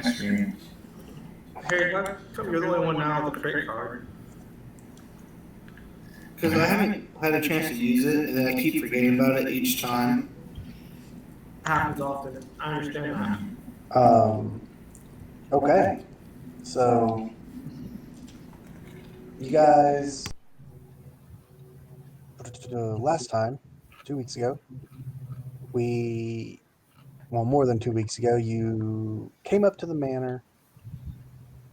stream. Harry, how come you're the only one now with a credit card? Because I haven't had a chance to use it, and then I keep forgetting about it each time. Happens often. I understand that. Okay. So, you guys, last time, 2 weeks ago, more than 2 weeks ago, you came up to the manor,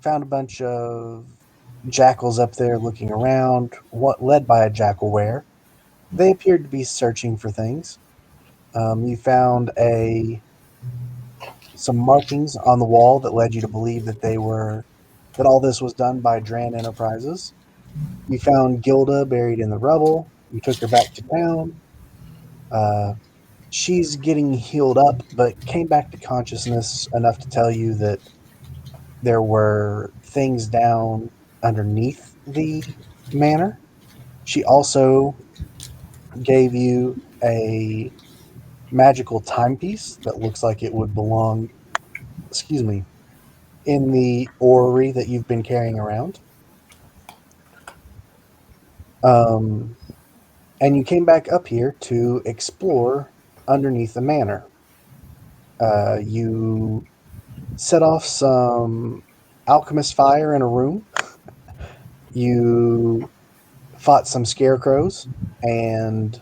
found a bunch of jackals up there looking around, led by a jackal wearer. They appeared to be searching for things. You found some markings on the wall that led you to believe that all this was done by Dran Enterprises. You found Gilda buried in the rubble. You took her back to town. She's getting healed up, but came back to consciousness enough to tell you that there were things down underneath the manor. She also gave you a magical timepiece that looks like it would belong, in the orrery that you've been carrying around. And you came back up here to explore underneath the manor. You set off some alchemist fire in a room. You fought some scarecrows and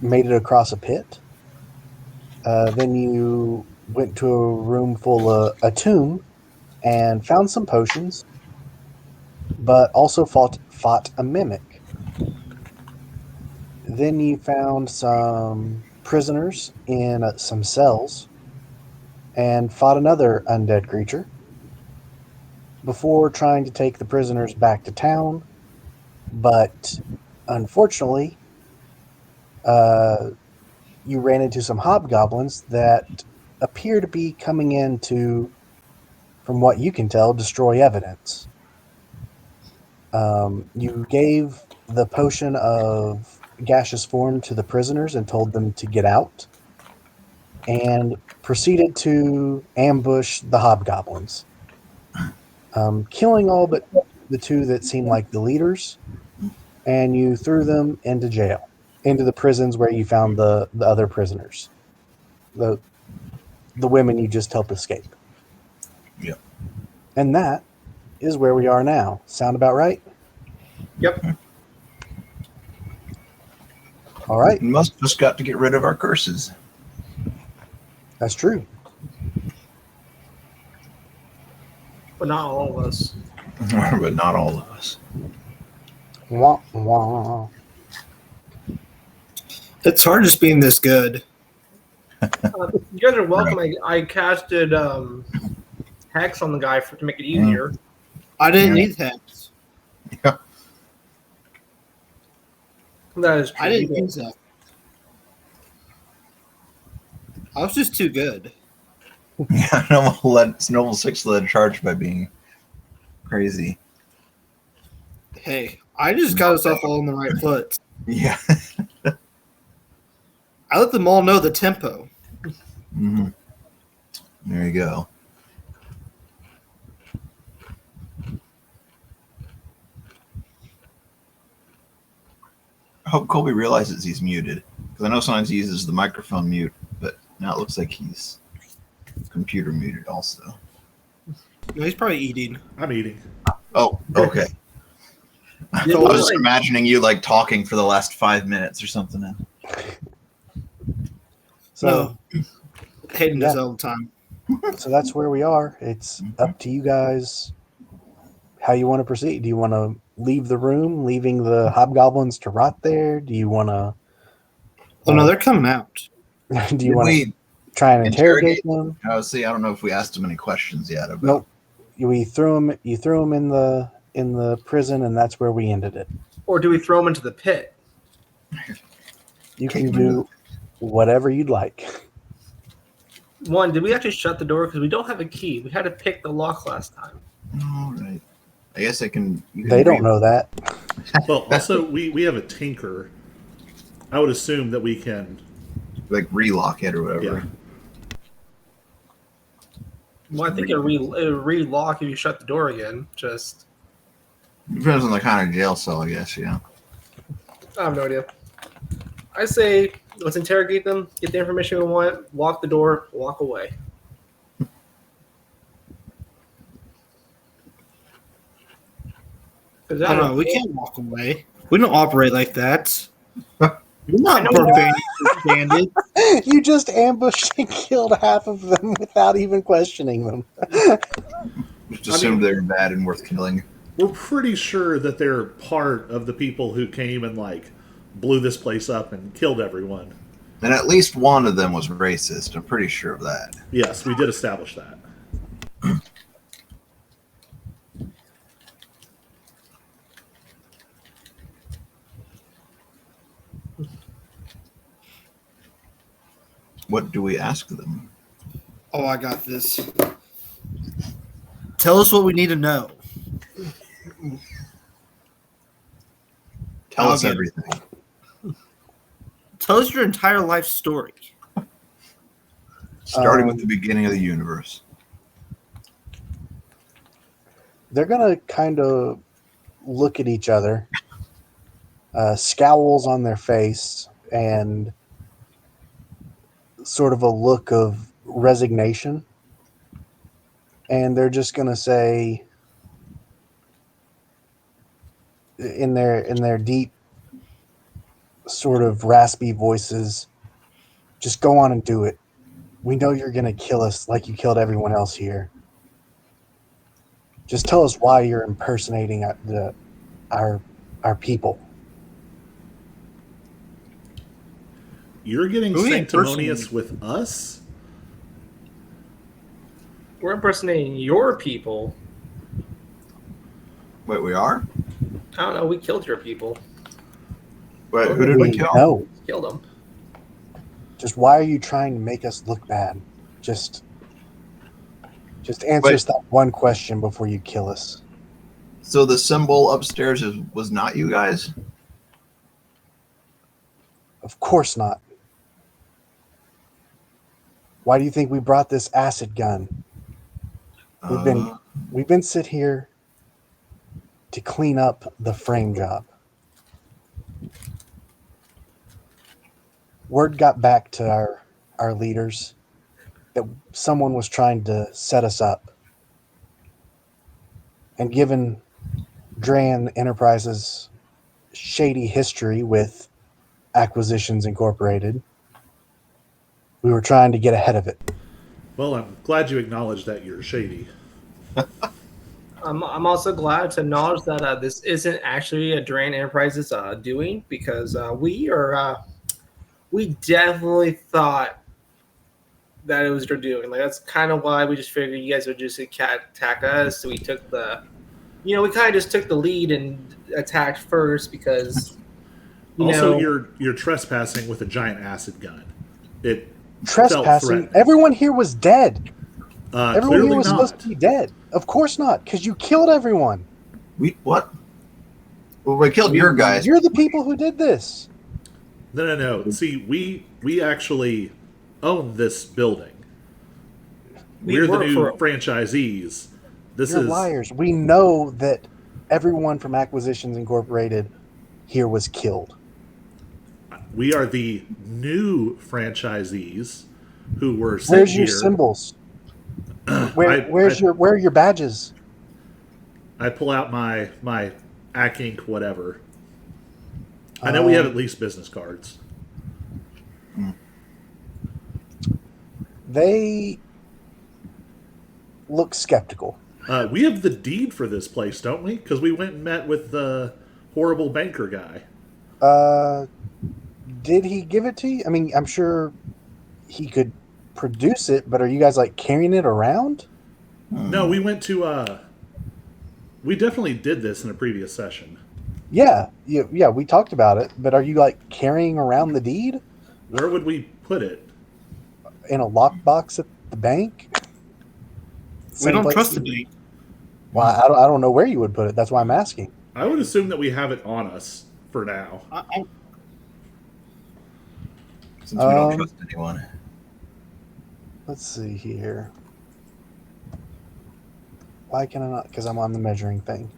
made it across a pit. Then you went to a room full of a tomb and found some potions, but also fought a mimic. Then you found some prisoners in some cells and fought another undead creature before trying to take the prisoners back to town. But unfortunately, you ran into some hobgoblins that appear to be coming in to, from what you can tell, destroy evidence. You gave the potion of gaseous form to the prisoners and told them to get out, and proceeded to ambush the hobgoblins, killing all but the two that seemed like the leaders, and you threw them into jail, into the prisons where you found the other prisoners, the women you just helped escape. Yep. And that is where we are now. Sound about right? Yep. All right. We must just got to get rid of our curses. That's true. But not all of us. But not all of us. Wah, wah. It's hard just being this good. You guys are welcome. I casted Hex on the guy to make it easier. I didn't need Hex. Yeah. That is true. I didn't use that. I was just too good. Yeah, Noble 6 led charge by being crazy. Hey, I just got us off all on the right foot. Yeah. I let them all know the tempo. Mm-hmm. There you go. I hope Colby realizes he's muted, because I know sometimes he uses the microphone mute, but now it looks like he's computer muted also. No, he's probably eating. I'm eating. Oh, okay. I was just imagining you like talking for the last 5 minutes or something. So, Hayden does all the time. So that's where we are. It's up to you guys how you want to proceed. Do you want to leave the room, leaving the hobgoblins to rot there? Do you want to... Oh, no, they're coming out. Do you want to try and interrogate them? See, I don't know if we asked them any questions yet. About... Nope. You threw them in the prison, and that's where we ended it. Or do we throw them into the pit? You can do whatever you'd like. One, did we actually shut the door? Because we don't have a key. We had to pick the lock last time. All right. I guess I can... They don't know that. Well, also, we have a tinker. I would assume that we can... Like, relock it or whatever. Yeah. Well, I think it'll re-lock if you shut the door again. Just Depends on the kind of jail cell, I guess. Yeah. I have no idea. I say let's interrogate them, get the information we want, lock the door, walk away. I don't know. We can't walk away. We don't operate like that. We're not know barbarian bandits. You just ambushed and killed half of them without even questioning them. Just assumed they're bad and worth killing. We're pretty sure that they're part of the people who came and like blew this place up and killed everyone. And at least one of them was racist. I'm pretty sure of that. Yes, we did establish that. What do we ask them? Oh, I got this. Tell us what we need to know. Tell us Okay. everything. Tell us your entire life story. Starting with the beginning of the universe. They're going to kind of look at each other, scowls on their face, and sort of a look of resignation. And they're just going to say, in their deep, sort of raspy voices, just go on and do it. We know you're going to kill us like you killed everyone else here. Just tell us why you're impersonating our people. You're getting Who are you sanctimonious impersonating? with us? We're impersonating your people. Wait, we are? I don't know. We killed your people. Wait, who did we kill? No. Killed them. Just why are you trying to make us look bad? Just answer Wait. us that one question before you kill us. So the symbol upstairs was not you guys? Of course not. Why do you think we brought this acid gun? We've been sit here to clean up the frame job. Word got back to our leaders that someone was trying to set us up. And given Dran Enterprises' shady history with Acquisitions Incorporated, we were trying to get ahead of it. Well, I'm glad you acknowledged that you're shady. I'm also glad to acknowledge that this isn't actually a Drain Enterprises doing, because we definitely thought that it was their doing. Like, that's kind of why we just figured you guys would just attack us. So we took we kind of just took the lead and attacked first because You're trespassing with a giant acid gun. It Trespassing? felt threatening. Everyone here was dead. Everyone Clearly here was not. supposed to be dead. Of course not, because you killed everyone. What? Well, we killed your guys. You're the people who did this. No. See, we actually own this building. We're the new franchisees. You're liars. We know that everyone from Acquisitions Incorporated here was killed. We are the new franchisees who were sent Where's here. your symbols? Where are your badges? I pull out my AC Inc. whatever. I know we have at least business cards. They look skeptical. We have the deed for this place, don't we? Because we went and met with the horrible banker guy. Did he give it to you? I mean, I'm sure he could produce it, but are you guys like carrying it around? No, we went to. We definitely did this in a previous session. Yeah, we talked about it, but are you like carrying around the deed Where would we put it? in a lockbox at the bank? We don't trust the bank. Well, I don't know where you would put it. That's why I'm asking. I would assume that we have it on us for now. Since we don't trust anyone. Let's see here. Why can I not? Because I'm on the measuring thing.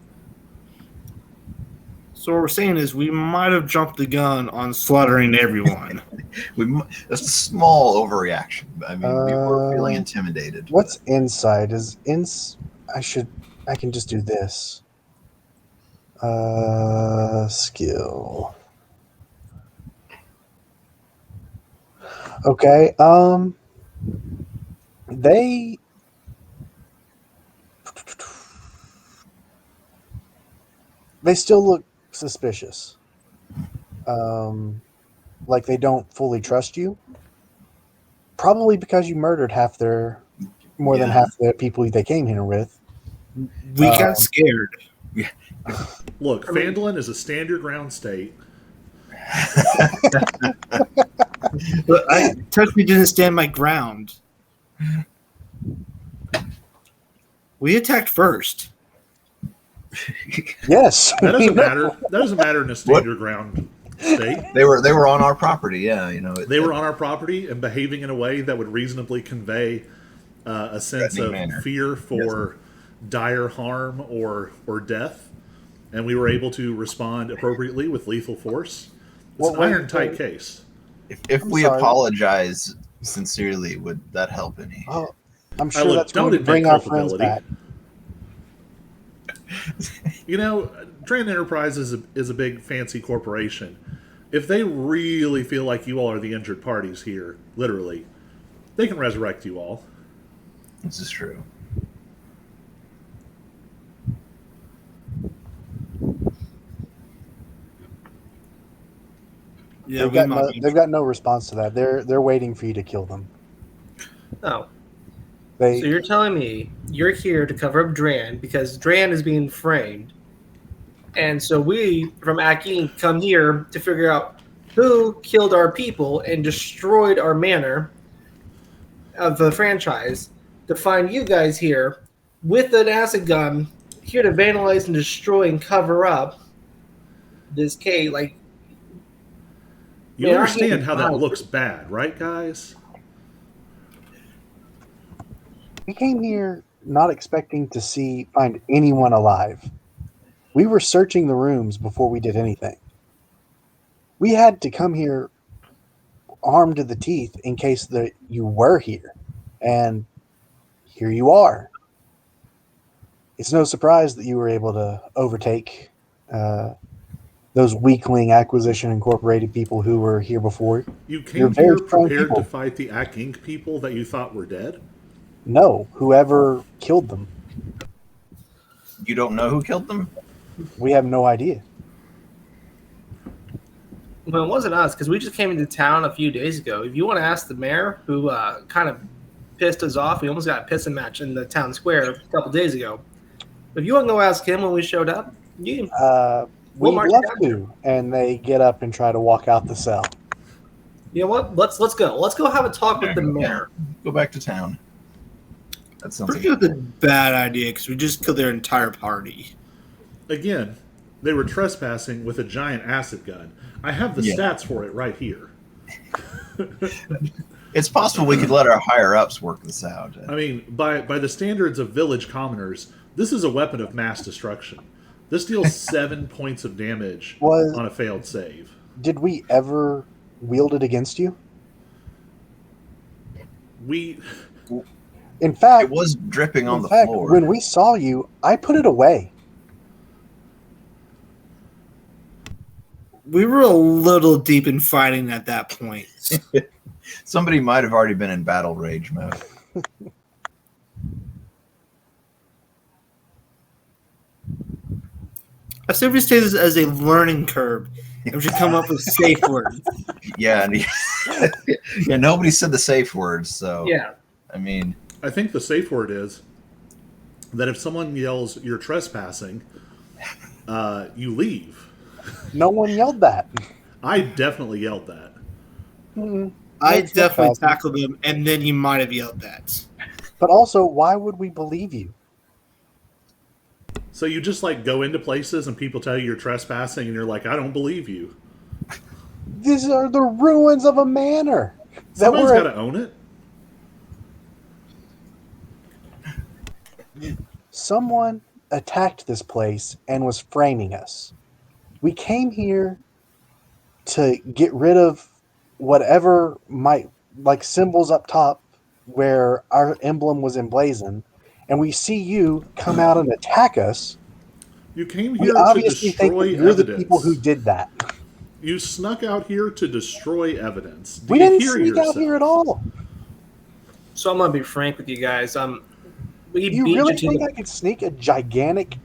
So what we're saying is we might have jumped the gun on slaughtering everyone. That's a small overreaction. I mean, we were feeling Uh, intimidated. What's inside? I can just do this. Skill. Okay. They still look suspicious. Like they don't fully trust you. Probably because you murdered more than half the people they came here with. We got scared. Look, Phandalin is a stand your ground state. But I technically didn't stand my ground. We attacked first. Yes. That doesn't matter. That doesn't matter in a stand your ground state. They were on our property. Yeah, They were on our property and behaving in a way that would reasonably convey a sense of fear for dire harm or death, and we were able to respond appropriately with lethal force. It's an iron-tight case. If we apologize sincerely, would that help any? Oh, I'm sure that's going to bring our friends back. You know, Dran Enterprises is a big fancy corporation. If they really feel like you all are the injured parties here, literally, they can resurrect you all. This is true. Yeah, they've got no response to that. They're waiting for you to kill them. Oh. So you're telling me you're here to cover up Dran because Dran is being framed. And so we, from Akin, come here to figure out who killed our people and destroyed our manor of the franchise, to find you guys here with an acid gun, here to vandalize and destroy and cover up this cave. Like, you understand how that looks bad, right, guys? We came here not expecting to find anyone alive. We were searching the rooms before we did anything. We had to come here armed to the teeth in case that you were here. And here you are. It's no surprise that you were able to overtake those weakling Acquisition Incorporated people who were here before. You came here prepared to fight the Ack Inc. people that you thought were dead? No, whoever killed them. You don't know who killed them? We have no idea. Well, it wasn't us because we just came into town a few days ago. If you want to ask the mayor, who kind of pissed us off, we almost got a pissing match in the town square a couple days ago. If you want to go ask him when we showed up, you can. We'd love to, and they get up and try to walk out the cell. You know what? Let's go. Let's go have a talk with the mayor. Go back to town. That's something. Pretty good, a bad idea because we just killed their entire party. Again, they were trespassing with a giant acid gun. I have the stats for it right here. It's possible we could let our higher ups work this out. I mean, by the standards of village commoners, this is a weapon of mass destruction. This deals 7 points of damage on a failed save. Did we ever wield it against you? In fact, it was dripping on the floor. When we saw you, I put it away. We were a little deep in fighting at that point. Somebody might have already been in battle rage mode. I say we say this as a learning curve, and we should come up with safe words. Yeah, nobody said the safe words, so yeah. I mean, I think the safe word is that if someone yells "you're trespassing," you leave. No one yelled that. I definitely yelled that. I definitely tackled him, and then you might have yelled that. But also, why would we believe you? So you just like go into places and people tell you you're trespassing, and you're like, I don't believe you. These are the ruins of a manor. Somebody's got to own it. Someone attacked this place and was framing us. We came here to get rid of whatever might, like symbols up top where our emblem was emblazoned, and we see you come out and attack us. You came We here to obviously think that destroy you're the evidence. people who did that. You snuck out here to destroy evidence. Do We you didn't hear sneak yourself? out here at all. So I'm gonna be frank with you guys. We You beat really you to think the. I could sneak a gigantic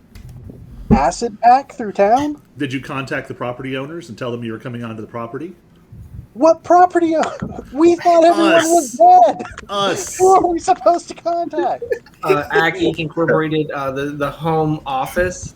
acid pack through town? Did you contact the property owners and tell them you were coming onto the property? What property? We thought everyone was dead. Us. Who are we supposed to contact? Aki incorporated the home office.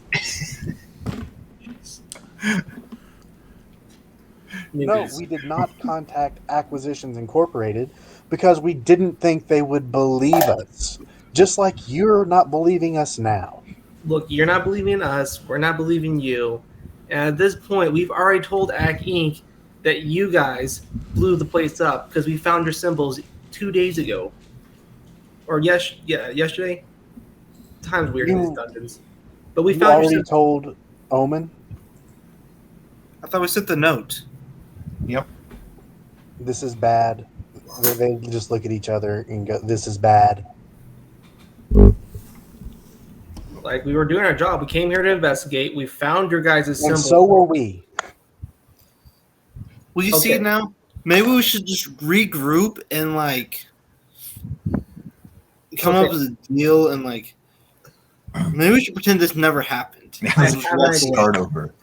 No, we did not contact Acquisitions Incorporated because we didn't think they would believe us. Just like you're not believing us now. Look, you're not believing us. We're not believing you. And at this point, we've already told Ack Inc. that you guys blew the place up because we found your symbols 2 days ago. Or yesterday. Time's weird in these dungeons. But we You found your already symbols. told Omen. I thought we sent the note. Yep. This is bad. They just look at each other and go, "This is bad." Like, we were doing our job. We came here to investigate. We found your guys' And symbols. so were we. Well, you see Okay. now? Maybe we should just regroup and like come up Okay. with a deal and like maybe we should pretend this never happened. have an Let's idea. start over.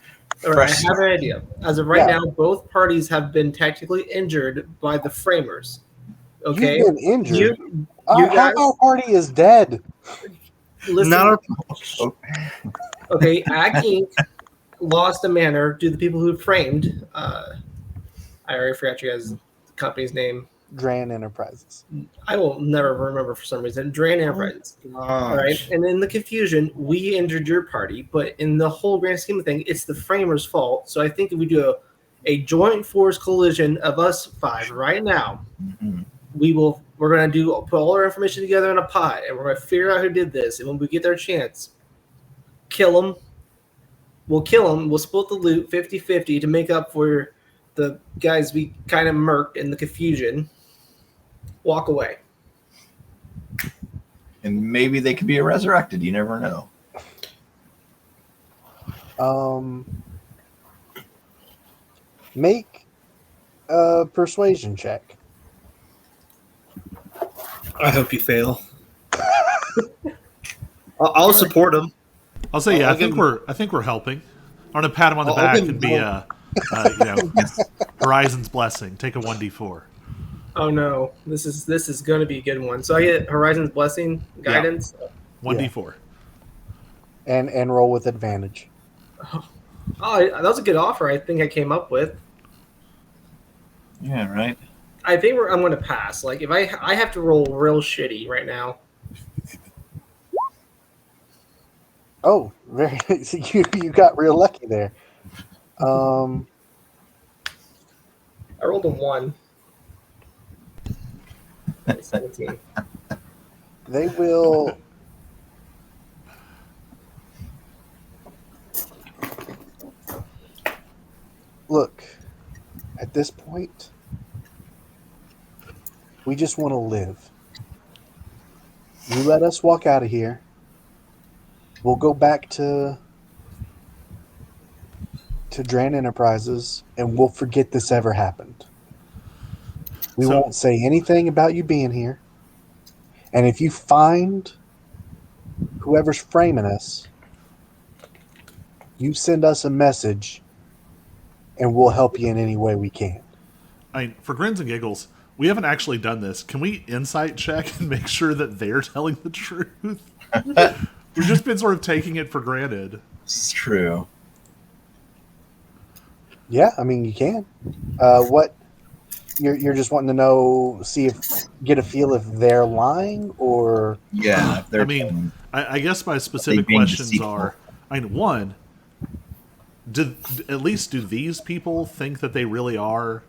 All right, I have an idea. As of right Yeah. now, both parties have been technically injured by the framers. Okay? You've been injured. You Half guys- our party is dead. listen. Not our Okay, Ack Inc. lost a manor to the people who framed. I already forgot you guys' company's name. Dran Enterprises. I will never remember for some reason. Drain Enterprises. All right, and in the confusion, we injured your party, but in the whole grand scheme of things, it's the framers' fault. So I think if we do a joint force collision of us 5 right now, Mhm. we're gonna put all our information together in a pot, and we're gonna figure out who did this. And when we get their chance, kill them. We'll kill them. We'll split the loot 50-50 to make up for the guys we kind of murked in the confusion. Walk away. And maybe they could be resurrected. You never know. Make a persuasion check. I hope you fail. I'll support him. I'll say, yeah. I'll I think we're helping. I'm gonna pat him on the I'll back give him and be Horizon's blessing. Take a 1d4. Oh no, this is going to be a good one. So I get Horizon's blessing guidance. 1d4. And roll with advantage. Oh, that was a good offer. I think I came up with. Yeah, right. I think I'm going to pass. Like if I have to roll real shitty right now. Oh, very you got real lucky there. I rolled a 1. 17. They will. Look, at this point, we just want to live. You let us walk out of here. We'll go back to Dran Enterprises, and we'll forget this ever happened. We So- won't say anything about you being here. And if you find whoever's framing us, you send us a message, and we'll help you in any way we can. I mean, for grins and giggles, we haven't actually done this. Can we insight check and make sure that they're telling the truth? We've just been sort of taking it for granted. It's true. Yeah, I mean you can. What you're just wanting to know, get a feel if they're lying or Yeah. I mean, I guess my specific being questions deceitful. are: one, do these people think that they really are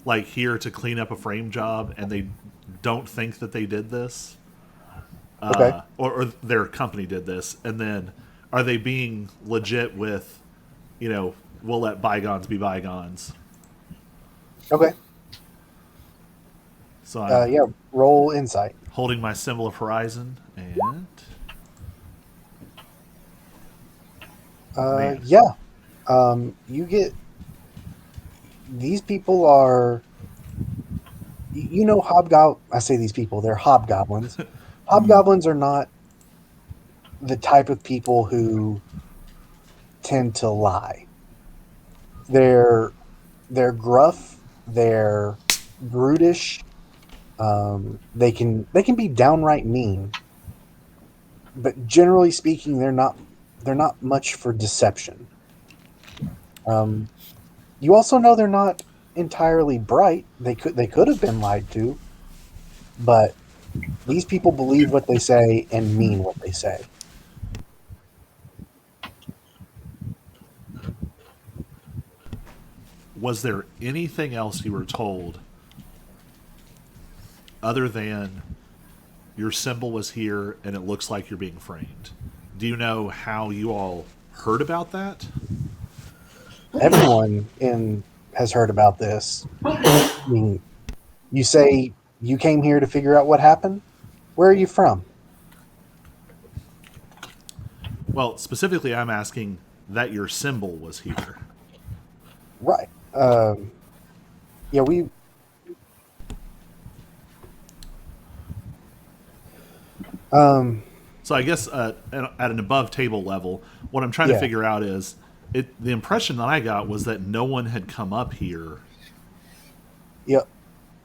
like here to clean up a frame job, and they don't think that they did this? Okay. Or their company did this, and then are they being legit with, we'll let bygones be bygones. Okay. So I'm Yeah, roll insight. holding my symbol of horizon, and Man. Yeah. You get... These people are... I say these people, they're hobgoblins. Hobgoblins are not the type of people who tend to lie. They're gruff, they're brutish, they can be downright mean. But generally speaking, they're not much for deception. You also know they're not entirely bright. They could have been lied to, but these people believe what they say and mean what they say. Was there anything else you were told other than your symbol was here and it looks like you're being framed? Do you know how you all heard about that? Everyone has heard about this. I mean, you say you came here to figure out what happened? Where are you from? Well, specifically, I'm asking that your symbol was here. Right. Yeah, we... So I guess at an above table level, what I'm trying to figure out is the impression that I got was that no one had come up here. Yep,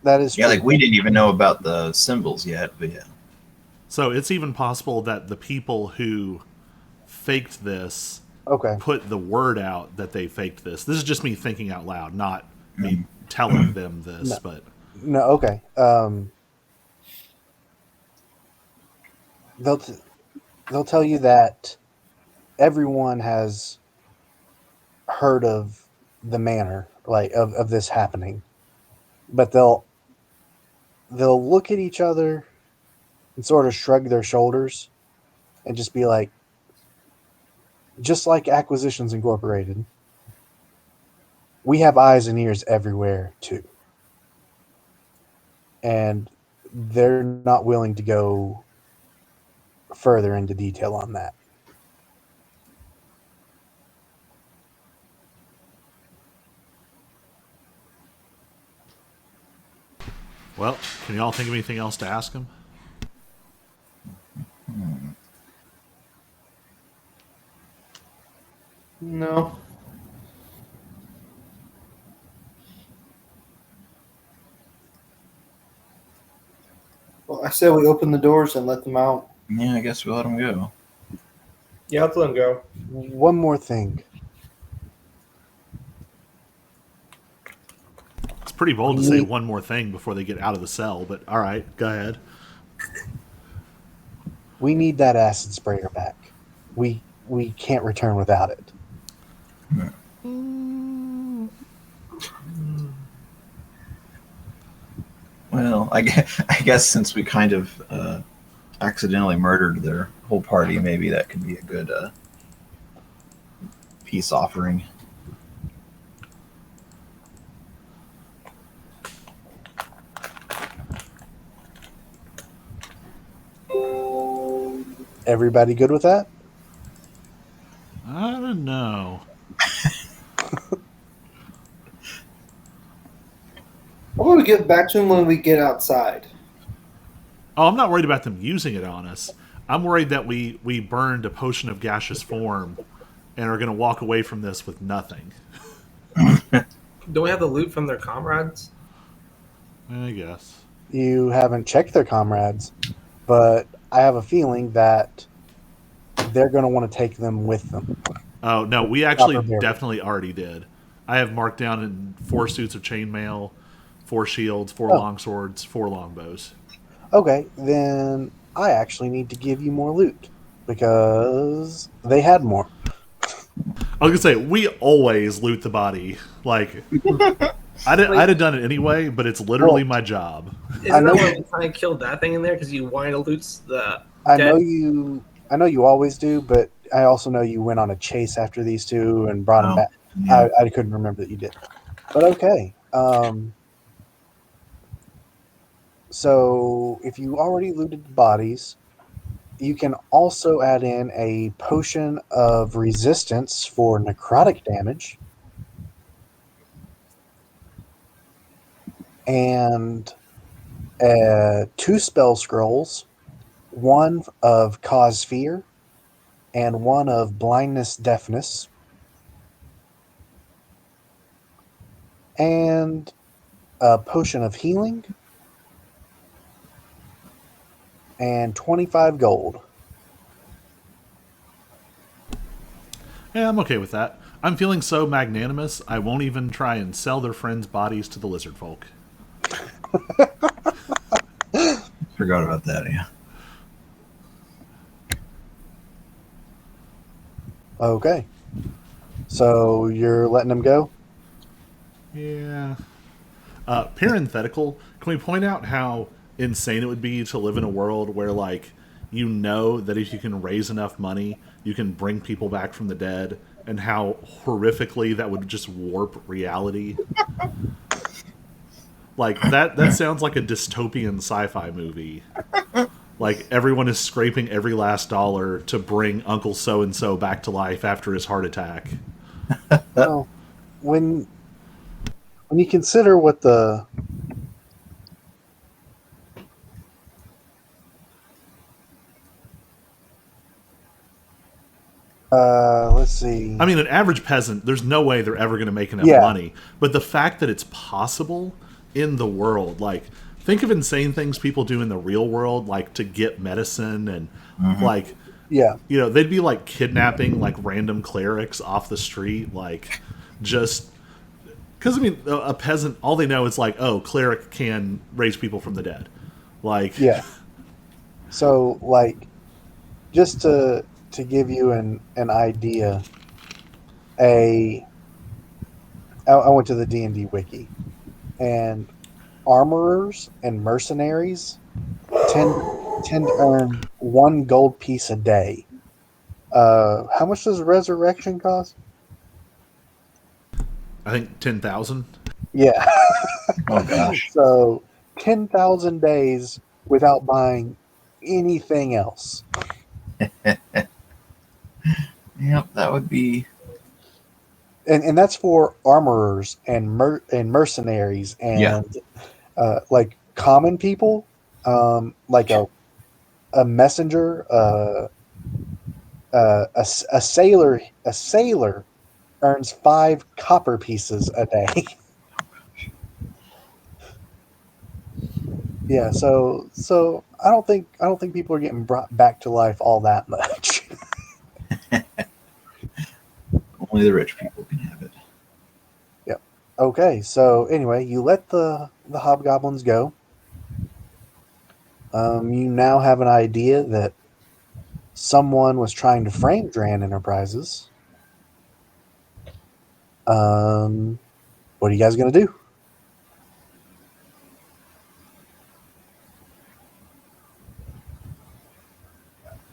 that is true. Yeah, like we didn't even know about the symbols yet, but yeah. So it's even possible that the people who faked this put the word out that they faked this. This is just me thinking out loud, not me telling them this. No, okay. They'll tell you that everyone has heard of the manner, like of this happening, but they'll look at each other and sort of shrug their shoulders and just be like, just like Acquisitions Incorporated, we have eyes and ears everywhere too. And they're not willing to go further into detail on that. Well, can y'all think of anything else to ask him? No. Well, I said we open the doors and let them out. Yeah, I guess we'll let them go. Yeah, let's let him go. One more thing. It's pretty bold to say one more thing before they get out of the cell, but all right, go ahead. We need that acid sprayer back. We can't return without it. Well, I guess since we kind of accidentally murdered their whole party, maybe that could be a good peace offering. Everybody good with that? I don't know. I want to get back to him when we get outside. Oh, I'm not worried about them using it on us. I'm worried that we burned a potion of gaseous form and are going to walk away from this with nothing. Don't we have the loot from their comrades? I guess. You haven't checked their comrades, but I have a feeling that they're going to want to take them with them. Oh, no, we actually definitely already did. I have marked down in 4 suits of chainmail, 4 shields, 4 longswords, 4 longbows. Okay, then I actually need to give you more loot because they had more. I was going to say, we always loot the body. Like, I'd have done it anyway, but it's literally my job. Isn't that why we kind of killed that thing in there? Because you wanted to loot the I Dead. know you. I know you always do, but I also know you went on a chase after these two and brought them Oh, back. yeah. I couldn't remember that you did. But okay. So if you already looted the bodies, you can also add in a potion of resistance for necrotic damage. And 2 spell scrolls, one of cause fear and one of blindness deafness, and a potion of healing, and 25 gold. Yeah, I'm okay with that. I'm feeling so magnanimous, I won't even try and sell their friends' bodies to the lizard folk. Forgot about that, yeah. Okay. So you're letting them go? Yeah. Parenthetical, can we point out how insane it would be to live in a world where, like, you know that if you can raise enough money, you can bring people back from the dead, and how horrifically that would just warp reality? Like, that sounds like a dystopian sci-fi movie. Like, everyone is scraping every last dollar to bring Uncle So-and-so back to life after his heart attack. Well, when you consider what the let's see. I mean, an average peasant, there's no way they're ever going to make enough Yeah. money. But the fact that it's possible in the world, like, think of insane things people do in the real world, like to get medicine and, like, Yeah. you know, they'd be like kidnapping like random clerics off the street, like, just because, I mean, a peasant, all they know is like, oh, cleric can raise people from the dead. Like, Yeah. So, like, just to give you an idea, I went to the D&D wiki, and armorers and mercenaries tend to earn 1 gold piece a day. How much does resurrection cost? I think 10,000. Yeah. Oh, gosh. So 10,000 days without buying anything else. Yep, that would be. And that's for armorers and mercenaries and like common people, like a messenger, a sailor. A sailor earns 5 copper pieces a day. Yeah, so I don't think people are getting brought back to life all that much. Only the rich people can have it. Yep. Okay, so anyway, you let the hobgoblins go. You now have an idea that someone was trying to frame Dran Enterprises. What are you guys gonna do?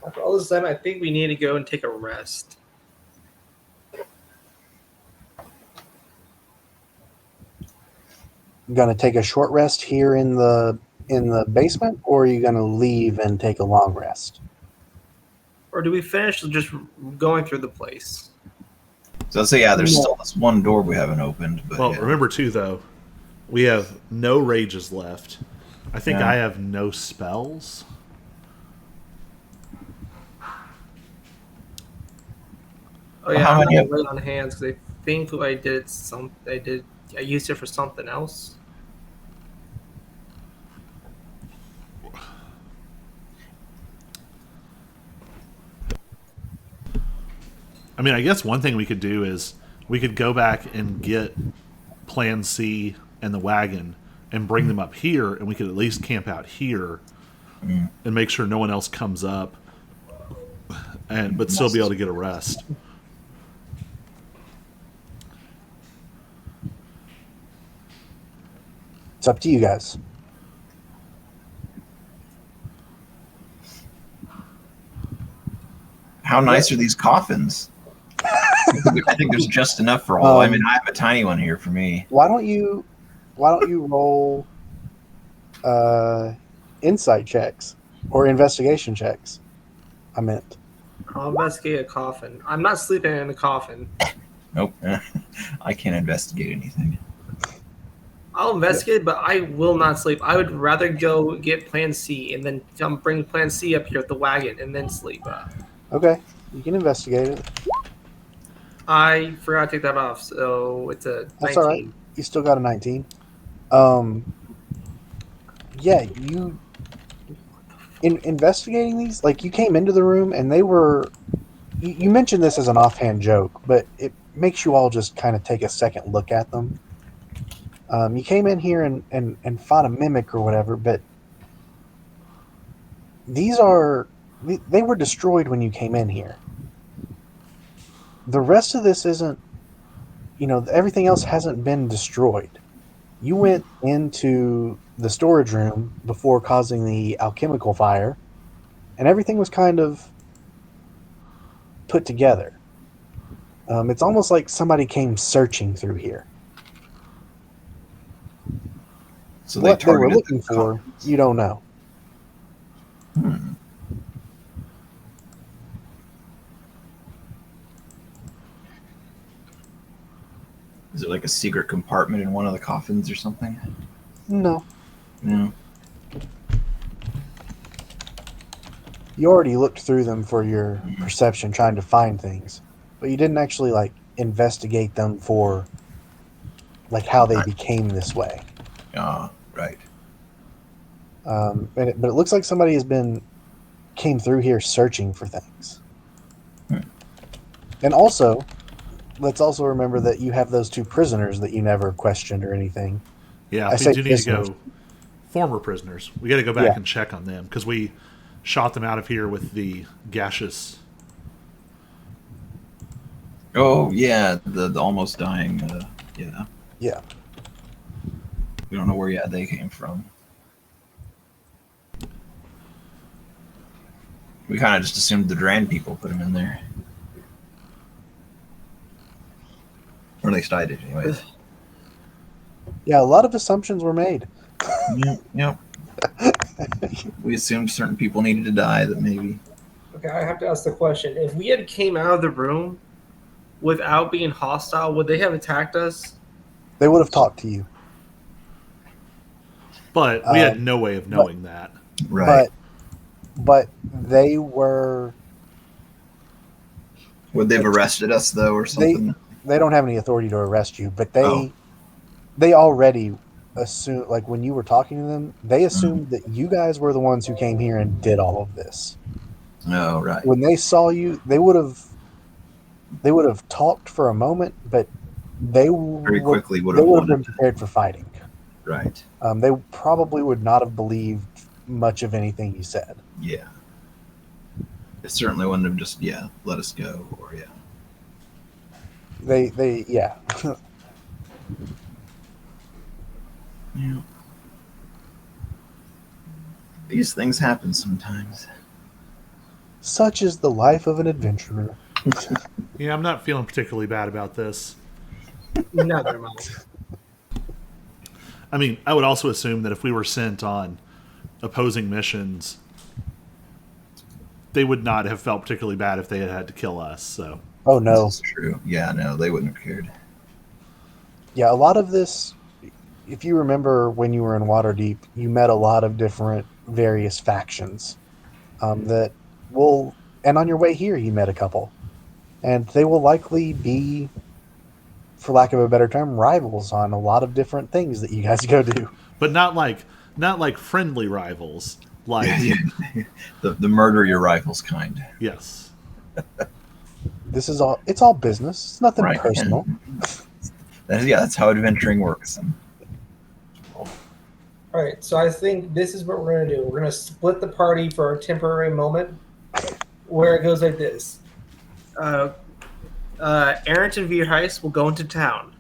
After all this time, I think we need to go and take a rest. Gonna take a short rest here in the basement, or are you gonna leave and take a long rest? Or do we finish just going through the place? So let's say, yeah, there's still this one door we haven't opened. But Well, yeah. remember too, though, we have no rages left. I think Yeah. I have no spells. Oh yeah, How I'm many gonna of- lay on hands because I think I used it for something else. I mean, I guess one thing we could do is we could go back and get Plan C and the wagon and bring them up here, and we could at least camp out here and make sure no one else comes up, but still be able to get a rest. It's up to you guys. How nice are these coffins? I think there's just enough for all. I mean, I have a tiny one here for me. Why don't you roll insight checks or investigation checks? I meant. I'll investigate a coffin. I'm not sleeping in a coffin. Nope. I can't investigate anything. I'll investigate, but I will not sleep. I would rather go get Plan C and then come bring Plan C up here with the wagon and then sleep. Okay, you can investigate it. I forgot to take that off, so it's a 19. That's all right. You still got a 19. Yeah, you in investigating these, like you came into the room and they were. You mentioned this as an offhand joke, but it makes you all just kind of take a second look at them. You came in here and fought a mimic or whatever, but they were destroyed when you came in here. The rest of this isn't, everything else hasn't been destroyed. You went into the storage room before causing the alchemical fire, and everything was kind of put together. It's almost like somebody came searching through here. So What they were looking for, you don't know. Is it like a secret compartment in one of the coffins or something? No. No. You already looked through them for your perception, trying to find things, but you didn't actually investigate them for how they became this way. Right. But it looks like somebody came through here searching for things. And also, let's also remember that you have those two prisoners that you never questioned or anything. Yeah, we do need to go. Former prisoners. We got to go back and check on them because we shot them out of here with the gaseous. Oh yeah, the almost dying. Yeah. Yeah. We don't know where they came from. We kind of just assumed the Duran people put them in there. Or at least I did, anyways. Yeah, a lot of assumptions were made. Yep. We assumed certain people needed to die, that maybe. Okay, I have to ask the question. If we had came out of the room without being hostile, would they have attacked us? They would have talked to you. But we had no way of knowing that. Right. But they were... Would they have arrested us, though, or something? They don't have any authority to arrest you, but they already assumed, when you were talking to them, they assumed that you guys were the ones who came here and did all of this. Oh, right. When they saw you, they would have talked for a moment, but they very quickly would have wanted been prepared for fighting. Right. They probably would not have believed much of anything you said. Yeah. It certainly wouldn't have just let us go, or They Yeah. These things happen sometimes. Such is the life of an adventurer. Yeah, I'm not feeling particularly bad about this. Neither am I. I mean, I would also assume that if we were sent on opposing missions, they would not have felt particularly bad if they had to kill us. So. Oh no, that's true. Yeah, no, they wouldn't have cared. Yeah, a lot of this. If you remember when you were in Waterdeep, you met a lot of different various factions that will, and on your way here, you met a couple, and they will likely be, for lack of a better term, rivals on a lot of different things that you guys go do. But not like friendly rivals. Like the murder your rivals kind. Yes. It's all business. It's nothing personal. That's how adventuring works. All right, so I think this is what we're going to do. We're going to split the party for a temporary moment where it goes like this. Aaron and Vierheist will go into town.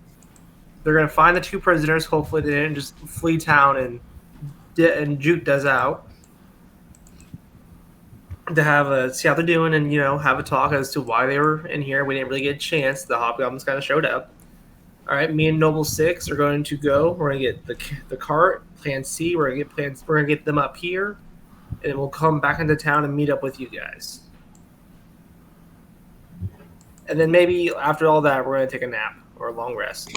They're going to find the two prisoners. Hopefully they didn't just flee town and Juke does out. to have a see how they're doing, and have a talk as to why they were in here. We didn't really get a chance. The hobgoblins kind of showed up. All right, me and Noble Six are going to go. We're gonna get the cart. Plan C. We're gonna get plans. We're gonna get them up here, and we'll come back into town and meet up with you guys. And then maybe after all that, we're gonna take a nap or a long rest.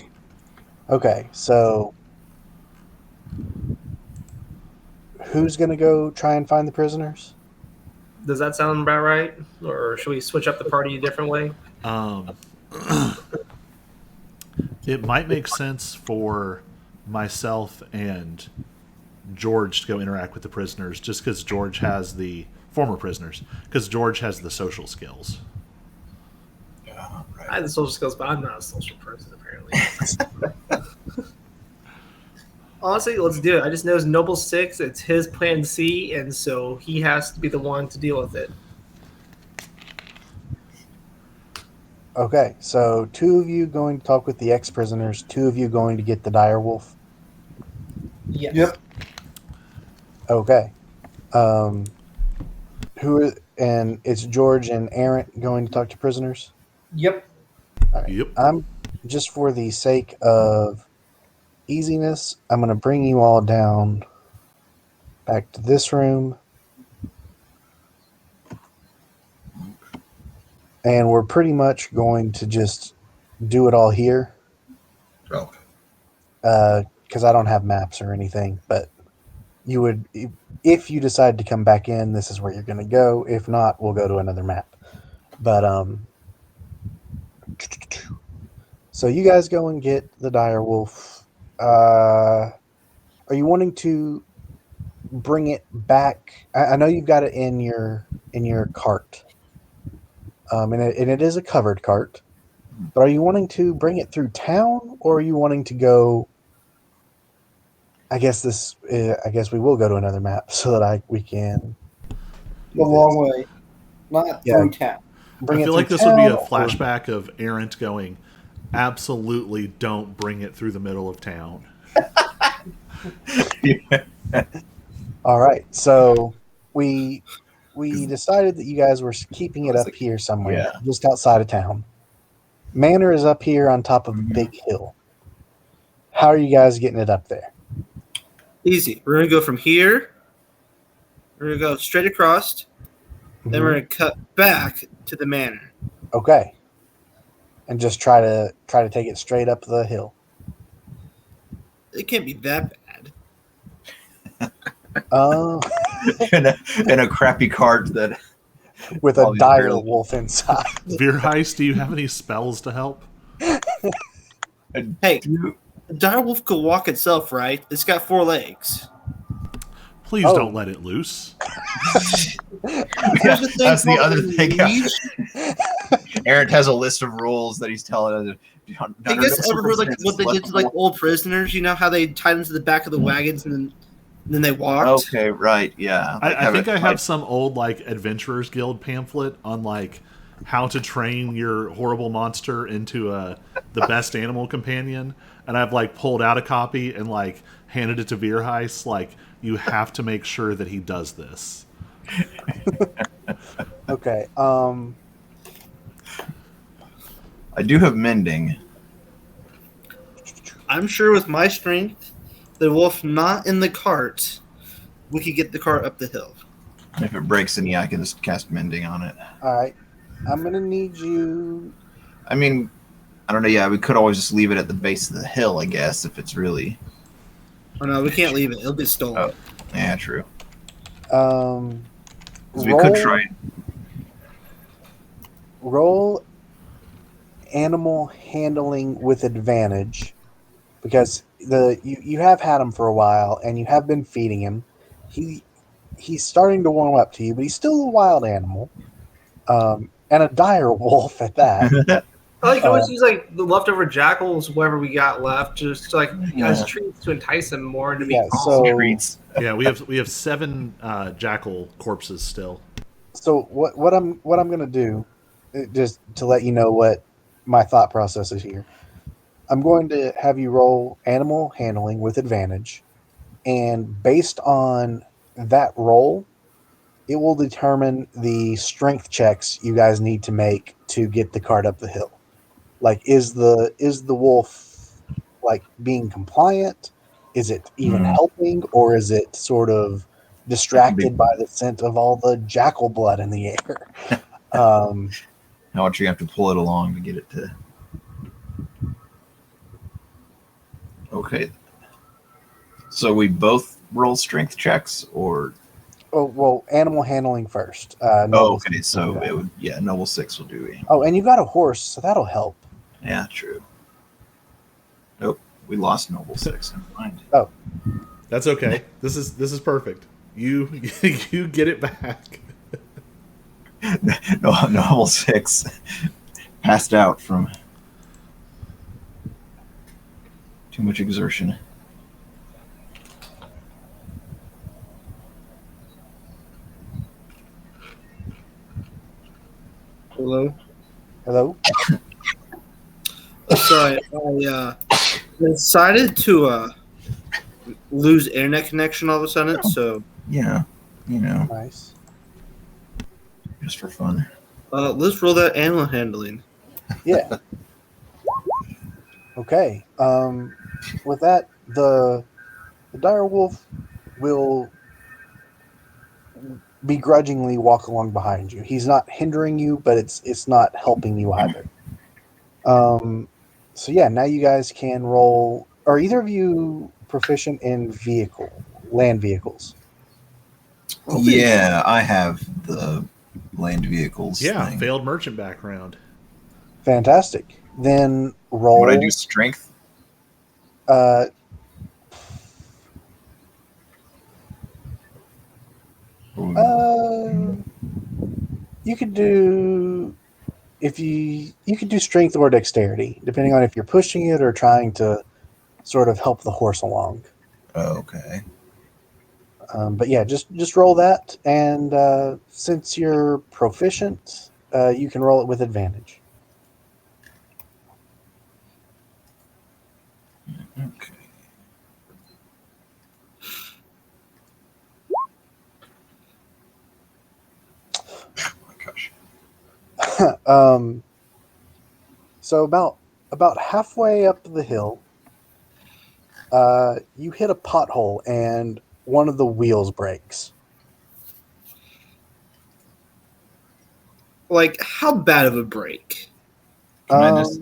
Okay, so who's going to go try and find the prisoners? Does that sound about right? Or should we switch up the party a different way? It might make sense for myself and George to go interact with the prisoners, just because George has the former prisoners, because George has the social skills. I have the social skills, but I'm not a social person, apparently. Honestly, let's do it. I just know it's Noble Six. It's his plan C, and so he has to be the one to deal with it. Okay, so 2 of you going to talk with the ex-prisoners, 2 of you going to get the dire wolf. Yes. Yep. Okay. And it's George and Aaron going to talk to prisoners? Yep. All right. Yep. I'm just for the sake of easiness, I'm going to bring you all down back to this room. And we're pretty much going to just do it all here. Okay. Because I don't have maps or anything, but you would, if you decide to come back in, this is where you're going to go. If not, we'll go to another map. But so you guys go and get the dire wolf. Are you wanting to bring it back? I know you've got it in your cart, and it is a covered cart. But are you wanting to bring it through town, or are you wanting to go? I guess we will go to another map so that we can. A long way, not through town. I feel like this would be a flashback of Errant going, absolutely don't bring it through the middle of town. All right, so we decided that you guys were keeping it up here somewhere, just outside of town. Manor is up here on top of a big hill. How are you guys getting it up there? Easy. We're going to go from here. We're going to go straight across. Then we're going to cut back to the manor. Okay. And just try to take it straight up the hill. It can't be that bad. In a crappy cart that with a dire wolf inside. Veerheist, do you have any spells to help? Hey, the dire wolf could walk itself, right? It's got 4 legs. Please don't let it loose. That's the other thing. Aaron has a list of rules that he's telling us. I guess ever heard what they did to old prisoners? You know how they tied them to the back of the wagons and then they walked? Okay, right, yeah. I think I have some old Adventurers Guild pamphlet on how to train your horrible monster into the best animal companion, and I've pulled out a copy and handed it to Veerheist. You have to make sure that he does this. Okay. I do have mending. I'm sure with my strength, the wolf not in the cart, we could get the cart up the hill. If it breaks any, I can just cast mending on it. All right. I'm going to need you. I mean, I don't know. Yeah, we could always just leave it at the base of the hill, I guess, if it's really... Oh, no, we can't leave it. It'll get stolen. Oh, yeah, true. We could try. Roll animal handling with advantage, because you have had him for a while and you have been feeding him. He's starting to warm up to you, but he's still a wild animal, and a dire wolf at that. I always use the leftover jackals, whatever we got left, just as treats to entice him more into being treats. Yeah, we have 7 jackal corpses still. So what I'm gonna do, just to let you know what my thought process is here, I'm going to have you roll animal handling with advantage, and based on that roll, it will determine the strength checks you guys need to make to get the cart up the hill. Like, is the wolf like being compliant? Is it even helping, or is it sort of distracted by the scent of all the jackal blood in the air? How much you have to pull it along to get it to? Okay. So we both roll strength checks, or? Oh, well, animal handling first. Okay. So it would, noble 6 will do. Oh, and you got a horse, so that'll help. Yeah, true. Nope, we lost noble 6. Never mind. Oh, That's okay. This is perfect. You get it back. No, noble 6 passed out from too much exertion. Hello? hello? Sorry, I decided to lose internet connection all of a sudden, so Yeah, Nice. just for fun. let's roll that animal handling. Yeah. Okay. With that, the dire wolf will begrudgingly walk along behind you. He's not hindering you, but it's not helping you either. So yeah, now you guys can roll. Are either of you proficient in land vehicles? Yeah, I have the land vehicles. Yeah, thing. failed merchant background. Fantastic. Then roll. Would I do strength? You could do you could do strength or dexterity, depending on if you're pushing it or trying to sort of help the horse along. Okay. But yeah, just roll that, and since you're proficient, you can roll it with advantage. Okay. Oh my gosh. So about halfway up the hill, you hit a pothole and one of the wheels breaks. Like, how bad of a break? Can I just?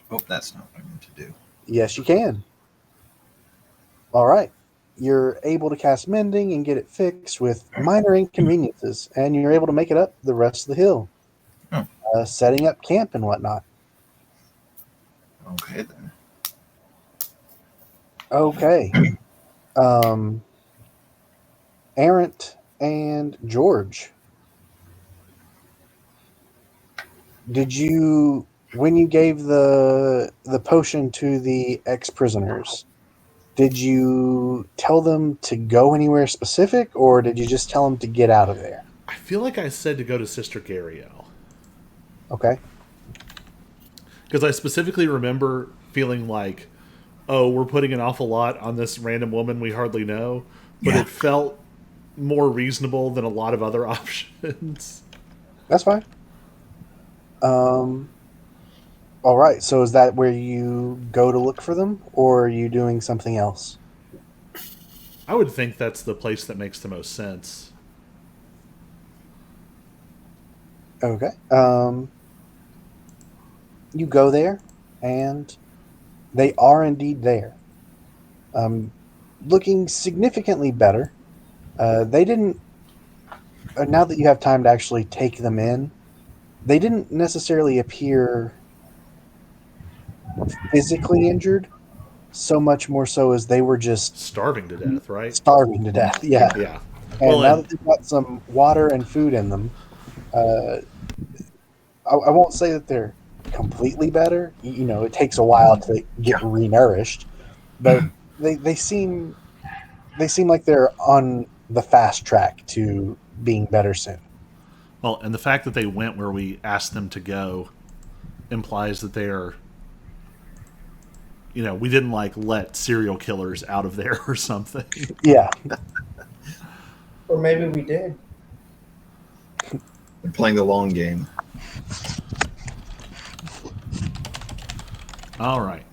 Oh, that's not what I meant to do. Yes, you can. All right. You're able to cast Mending and get it fixed with minor inconveniences, and you're able to make it up the rest of the hill, setting up camp and whatnot. Okay then. Okay. Errant and George, did you, when you gave the potion to the ex-prisoners, did you tell them to go anywhere specific, or did you just tell them to get out of there? I feel like I said to go to Sister Gariel. Okay. Because I specifically remember feeling like, oh, we're putting an awful lot on this random woman we hardly know. But Yeah. it felt more reasonable than a lot of other options. That's fine. All right. So is that where you go to look for them, or are you doing something else? I would think that's the place that makes the most sense. Okay. You go there, and they are indeed there. Looking significantly better. They didn't. Now that you have time to actually take them in, they didn't necessarily appear physically injured, so much more so as they were just Starving to death, right? starving to death. Yeah. Yeah. And Well, now and- that they've got some water and food in them, I won't say that they're completely better. You know, it takes a while to get renourished, but they seem like they're on the fast track to being better soon. Well, and the fact that they went where we asked them to go implies that they are, you know, we didn't like let serial killers out of there or something. Yeah. Or maybe we did. They're playing the long game. All right.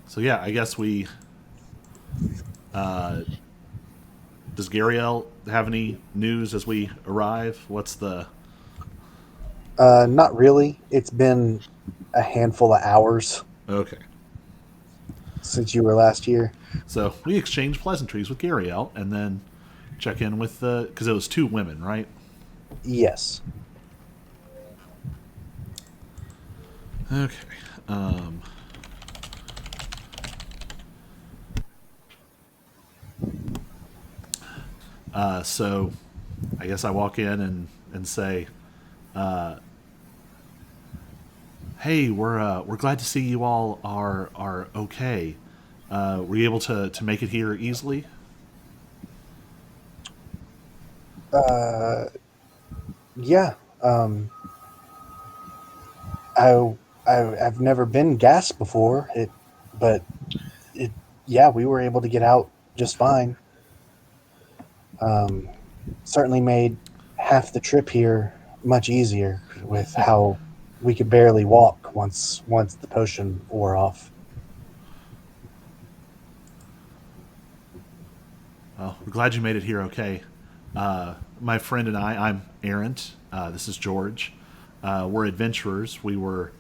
So yeah, I guess we. Does Gariel have any news as we arrive? What's the? Not really. It's been a handful of hours Okay. since you were last here. So we exchange pleasantries with Gariel, and then check in with the because it was 2 women, right? Yes. Okay. So I guess I walk in and say, "Hey, we're glad to see you all are okay. Were you able to make it here easily?" Yeah. I've never been gassed before. But yeah, we were able to get out just fine. Certainly made half the trip here much easier with how we could barely walk once the potion wore off. Well, we're glad you made it here okay. My friend and I'm Errant. This is George. We're adventurers. We were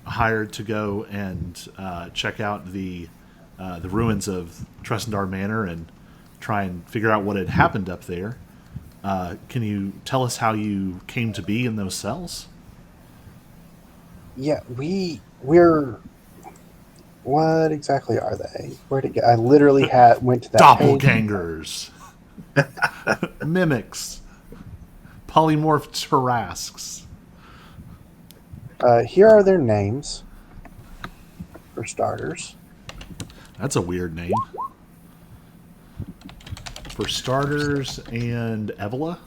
hired to go and check out the ruins of Tressendar Manor and try and figure out what had happened up there. Can you tell us how you came to be in those cells? Yeah, we're what exactly are they? Where to get? I literally went to that page. Doppelgangers, mimics, polymorphed Tarrasques. Here are their names, for starters. That's a weird name. For starters, and Evola?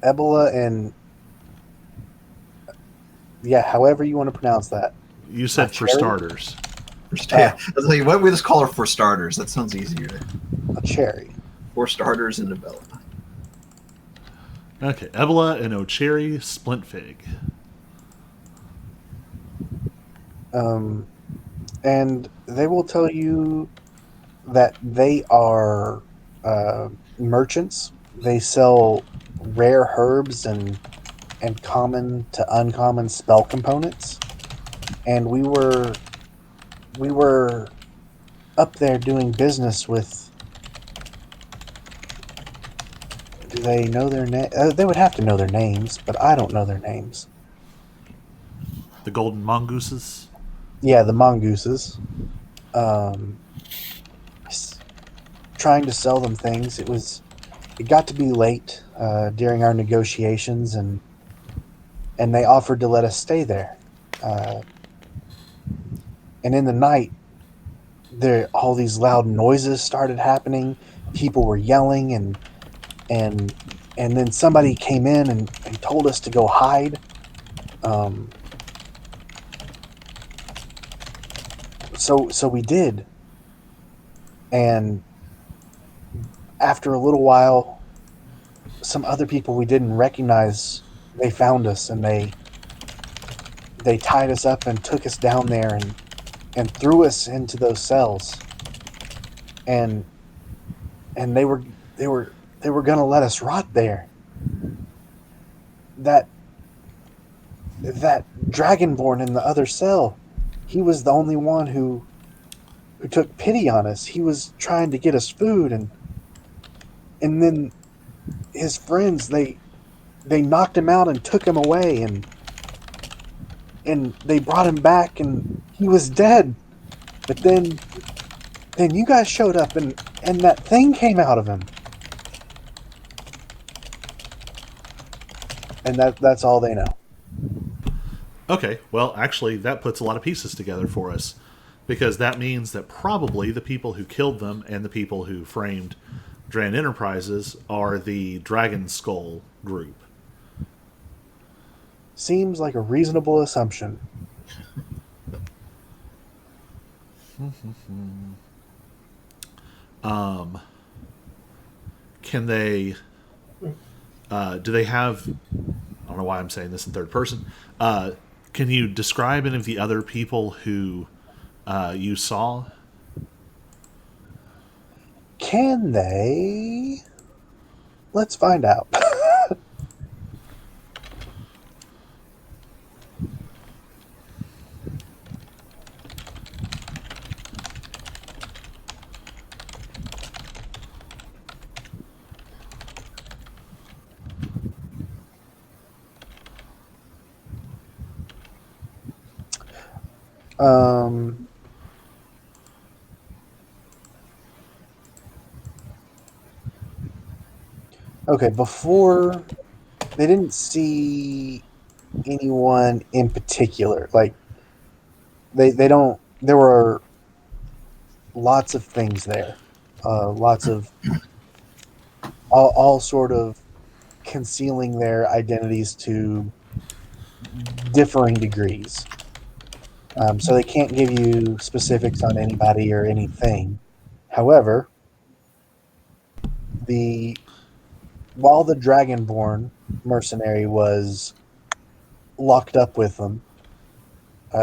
Ebola and... Yeah, however you want to pronounce that. You said for starters. Yeah, I'll tell you what, we just call her for starters. That sounds easier. A cherry. For starters and Bella. Okay, Evola and O'Cherry Splintfig. And they will tell you that they are merchants. They sell rare herbs and common to uncommon spell components. And we were up there doing business with... Do they know their name? They would have to know their names, but I don't know their names. The Golden Mongooses? Yeah, the mongooses. Trying to sell them things. It got to be late during our negotiations, and they offered to let us stay there. And in the night, all these loud noises started happening. People were yelling, and then somebody came in and told us to go hide. So we did. And after a little while, some other people we didn't recognize, they found us, and they tied us up and took us down there and threw us into those cells. And they were gonna let us rot there. That dragonborn in the other cell, he was the only one who took pity on us. He was trying to get us food, and then his friends, they knocked him out and took him away, and they brought him back, and he was dead. But then you guys showed up, and that thing came out of him. And that's all they know. Okay, well, actually, that puts a lot of pieces together for us. Because that means that probably the people who killed them and the people who framed Dran Enterprises are the Dragon Skull group. Seems like a reasonable assumption. Can they? Do they have? I don't know why I'm saying this in third person. Can you describe any of the other people who you saw? Can they? Let's find out. Okay, before they didn't see anyone in particular. Like they don't. There were lots of things there, lots of all sort of concealing their identities to differing degrees. So they can't give you specifics on anybody or anything. However, while the Dragonborn mercenary was locked up with them,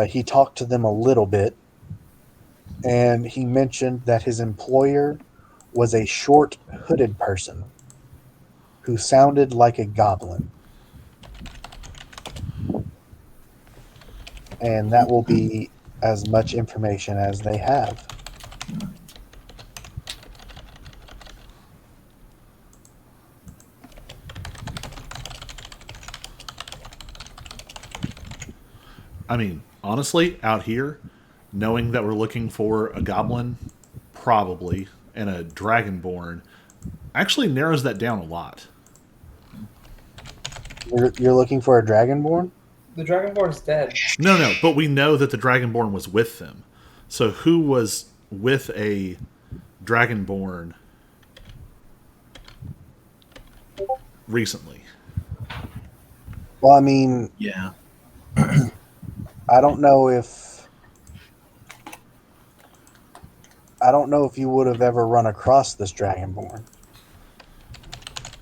he talked to them a little bit, and he mentioned that his employer was a short, hooded person who sounded like a goblin. And that will be as much information as they have. I mean, honestly, out here, knowing that we're looking for a goblin, probably, and a dragonborn, actually narrows that down a lot. You're looking for a Dragonborn? The Dragonborn's dead. No, but we know that the dragonborn was with them. So who was with a dragonborn recently? Well, I mean, Yeah. I don't know if you would have ever run across this Dragonborn,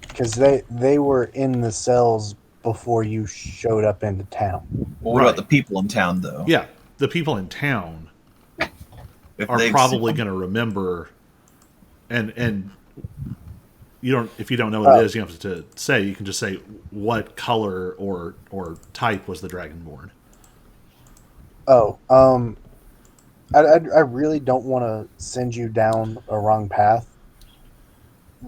because they were in the cells before you showed up into town. Well, what about the people in town, though? Yeah, the people in town If are they've probably seen- going to remember, and you don't. If you don't know what it is, you don't have to say. You can just say what color or type was the dragonborn. Oh, I really don't want to send you down a wrong path.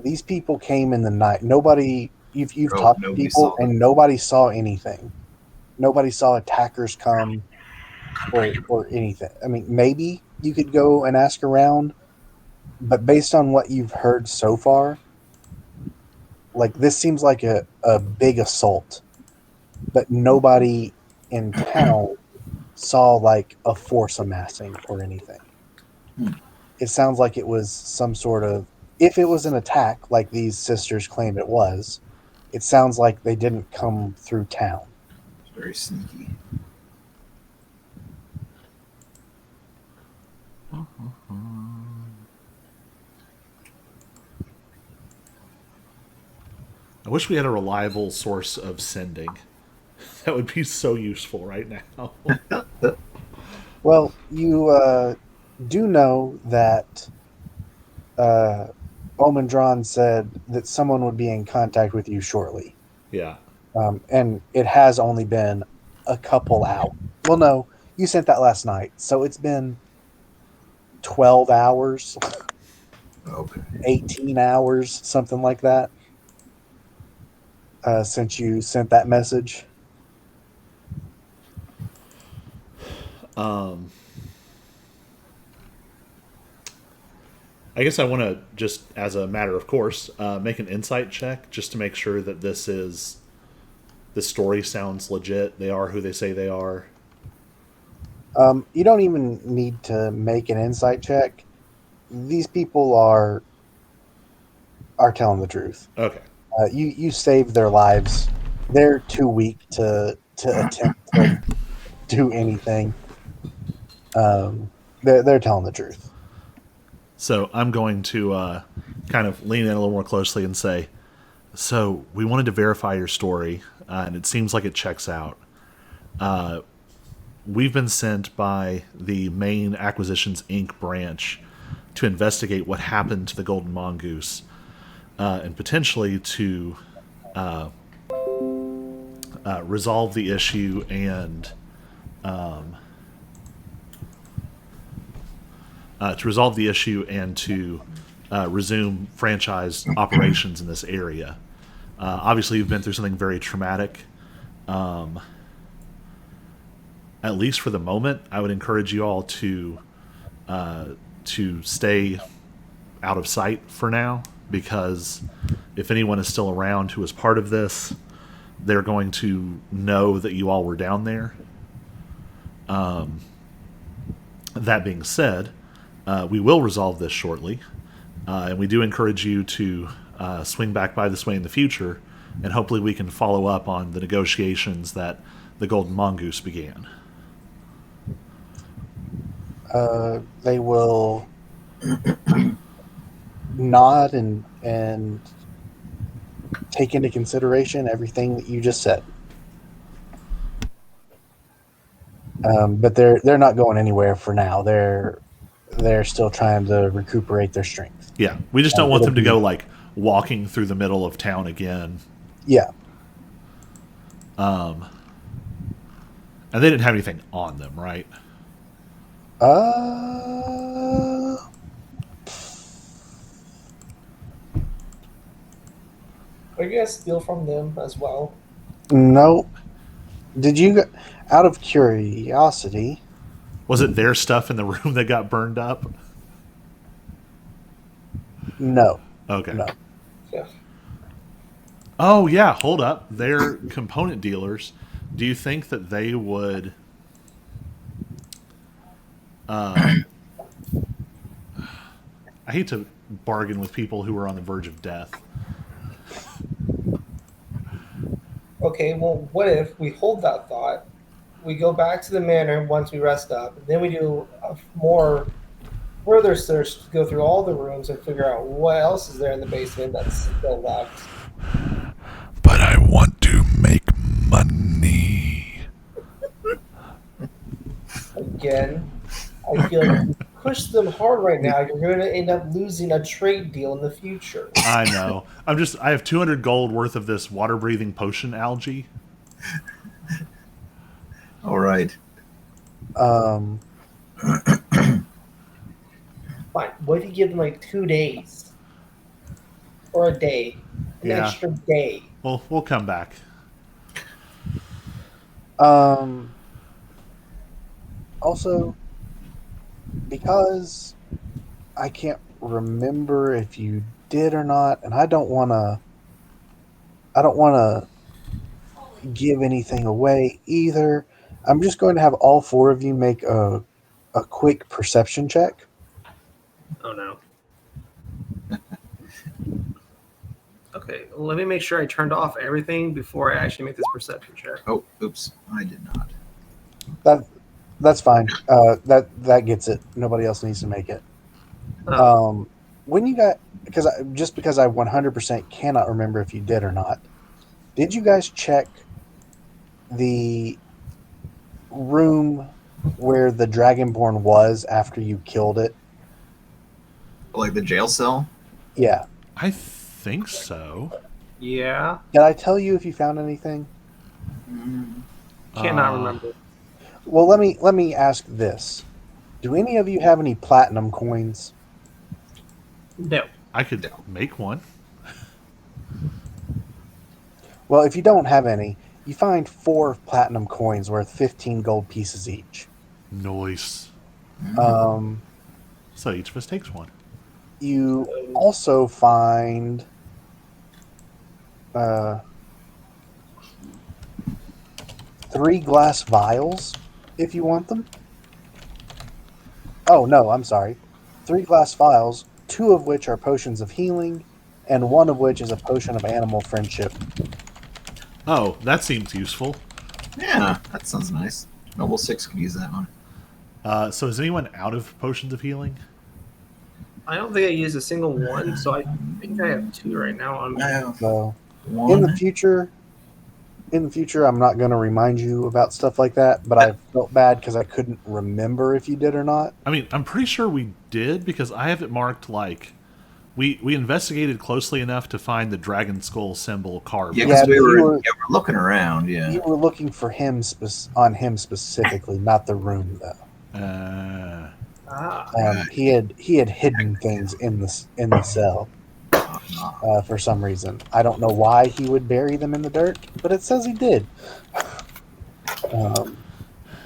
These people came in the night. Nobody, you've talked to nobody people, saw them. and nobody saw anything. Nobody saw attackers come or anything. I mean, maybe you could go and ask around, but based on what you've heard so far, like this seems like a big assault, but nobody in town saw like a force amassing or anything. It sounds like it was some sort of, if it was an attack like these sisters claim it was, it sounds like they didn't come through town. It's very sneaky. I wish we had a reliable source of sending. That would be so useful right now. Well, you do know that Omendron said that someone would be in contact with you shortly. Yeah. And it has only been a couple hours. Well, no, you sent that last night, so it's been 12 hours, Okay. 18 hours, something like that, since you sent that message. I guess I want to just, as a matter of course, make an insight check just to make sure that this story sounds legit. They are who they say they are. You don't even need to make an insight check. These people are telling the truth. Okay. You saved their lives. They're too weak to attempt to do anything. They're telling the truth. So I'm going to kind of lean in a little more closely and say, so we wanted to verify your story, and it seems like it checks out. We've been sent by the main Acquisitions Inc. branch to investigate what happened to the Golden Mongoose, and potentially to resolve the issue and to resume franchise operations in this area. Obviously, you've been through something very traumatic. At least for the moment, I would encourage you all to stay out of sight for now, because if anyone is still around who is part of this, they're going to know that you all were down there. That being said, we will resolve this shortly, and we do encourage you to swing back by this way in the future, and hopefully we can follow up on the negotiations that the Golden Mongoose began. They will nod and take into consideration everything that you just said. But they're not going anywhere for now. They're still trying to recuperate their strength. Yeah, we just don't want them to go like walking through the middle of town again. Yeah. And they didn't have anything on them, right? Are you guys steal from them as well? No. Did you, out of curiosity... Was it their stuff in the room that got burned up? No. Okay. No. Yeah. Oh, yeah, hold up. They're component dealers. Do you think that they would... I hate to bargain with people who are on the verge of death. Okay, well, what if we hold that thought, we go back to the manor once we rest up, and then we do a more further search to go through all the rooms and figure out what else is there in the basement that's still left. But I want to make money. Again, I feel like if you push them hard right now, you're going to end up losing a trade deal in the future. I know. I have 200 gold worth of this water-breathing potion algae. All right. Fine. What if you give them like 2 days? Or a day? An extra day? Well, we'll come back. Also, because I can't remember if you did or not, and I don't want to give anything away either. I'm just going to have all four of you make a quick perception check. Oh no. Okay, let me make sure I turned off everything before I actually make this perception check. Oh, oops. I did not. That's fine. That gets it. Nobody else needs to make it. When you got, because I 100% cannot remember if you did or not. Did you guys check the room where the Dragonborn was after you killed it? Like the jail cell? Yeah. I think so. Yeah. Did I tell you if you found anything? Cannot remember. Well, let me ask this: do any of you have any platinum coins? No. I could make one. Well, if you don't have any, you find 4 platinum coins worth 15 gold pieces each. Nice. So each of us takes one. You also find 3 glass vials if you want them. Oh, no, I'm sorry. 3 glass vials, 2 of which are potions of healing, and 1 of which is a potion of animal friendship. Oh, that seems useful. Yeah, that sounds nice. Noble 6 could use that one. So is anyone out of potions of healing? I don't think I used a single one, so I think I have 2 right now on me. I have So one. in the future, I'm not going to remind you about stuff like that. But I felt bad because I couldn't remember if you did or not. I mean, I'm pretty sure we did because I have it marked like we investigated closely enough to find the dragon skull symbol carved. Yeah, because Yeah, we but were you were- looking around. Yeah. You were looking for him on him specifically, not the room though. Ah, He had hidden things in the cell for some reason. I don't know why he would bury them in the dirt, but it says he did. I'm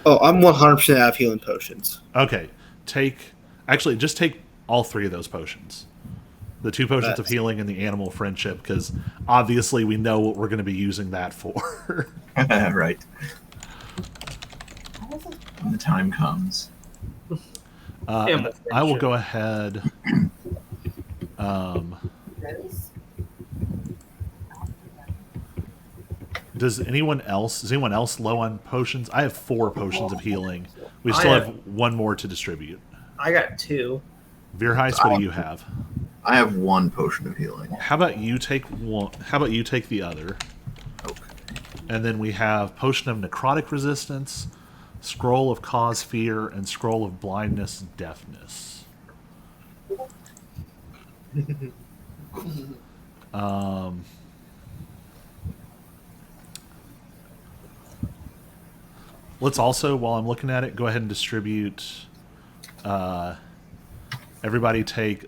100% out of healing potions. Okay, just take all 3 of those potions. The 2 potions of healing and the animal friendship, because obviously we know what we're going to be using that for. Right. When the time comes. And I will go ahead. Is anyone else low on potions? I have 4 potions of healing. We still have 1 more to distribute. I got 2. Virheis, what do you have? I have 1 potion of healing. How about you take one? How about you take the other? Okay. And then we have potion of necrotic resistance, scroll of cause fear, and scroll of blindness deafness. Let's also, while I'm looking at it, go ahead and distribute. Everybody take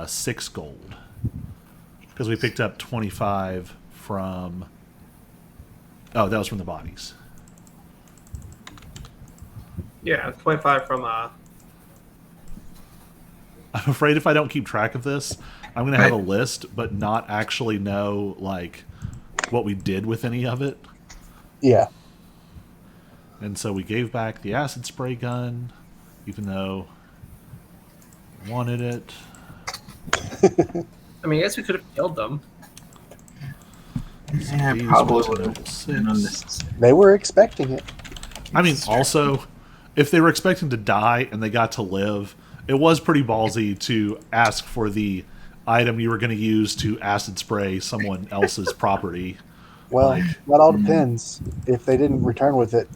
6 gold, because we picked up 25 from. Oh, that was from the bodies. Yeah, 25 from I'm afraid if I don't keep track of this, I'm going to have a list, but not actually know like what we did with any of it. Yeah. And so we gave back the acid spray gun, even though we wanted it. I mean, I guess we could have killed them. Yeah, These probably were would to have six. been unnecessary. They were expecting it. I mean, also, if they were expecting to die and they got to live, it was pretty ballsy to ask for the item you were going to use to acid spray someone else's property. Well, that all depends. If they didn't return with it,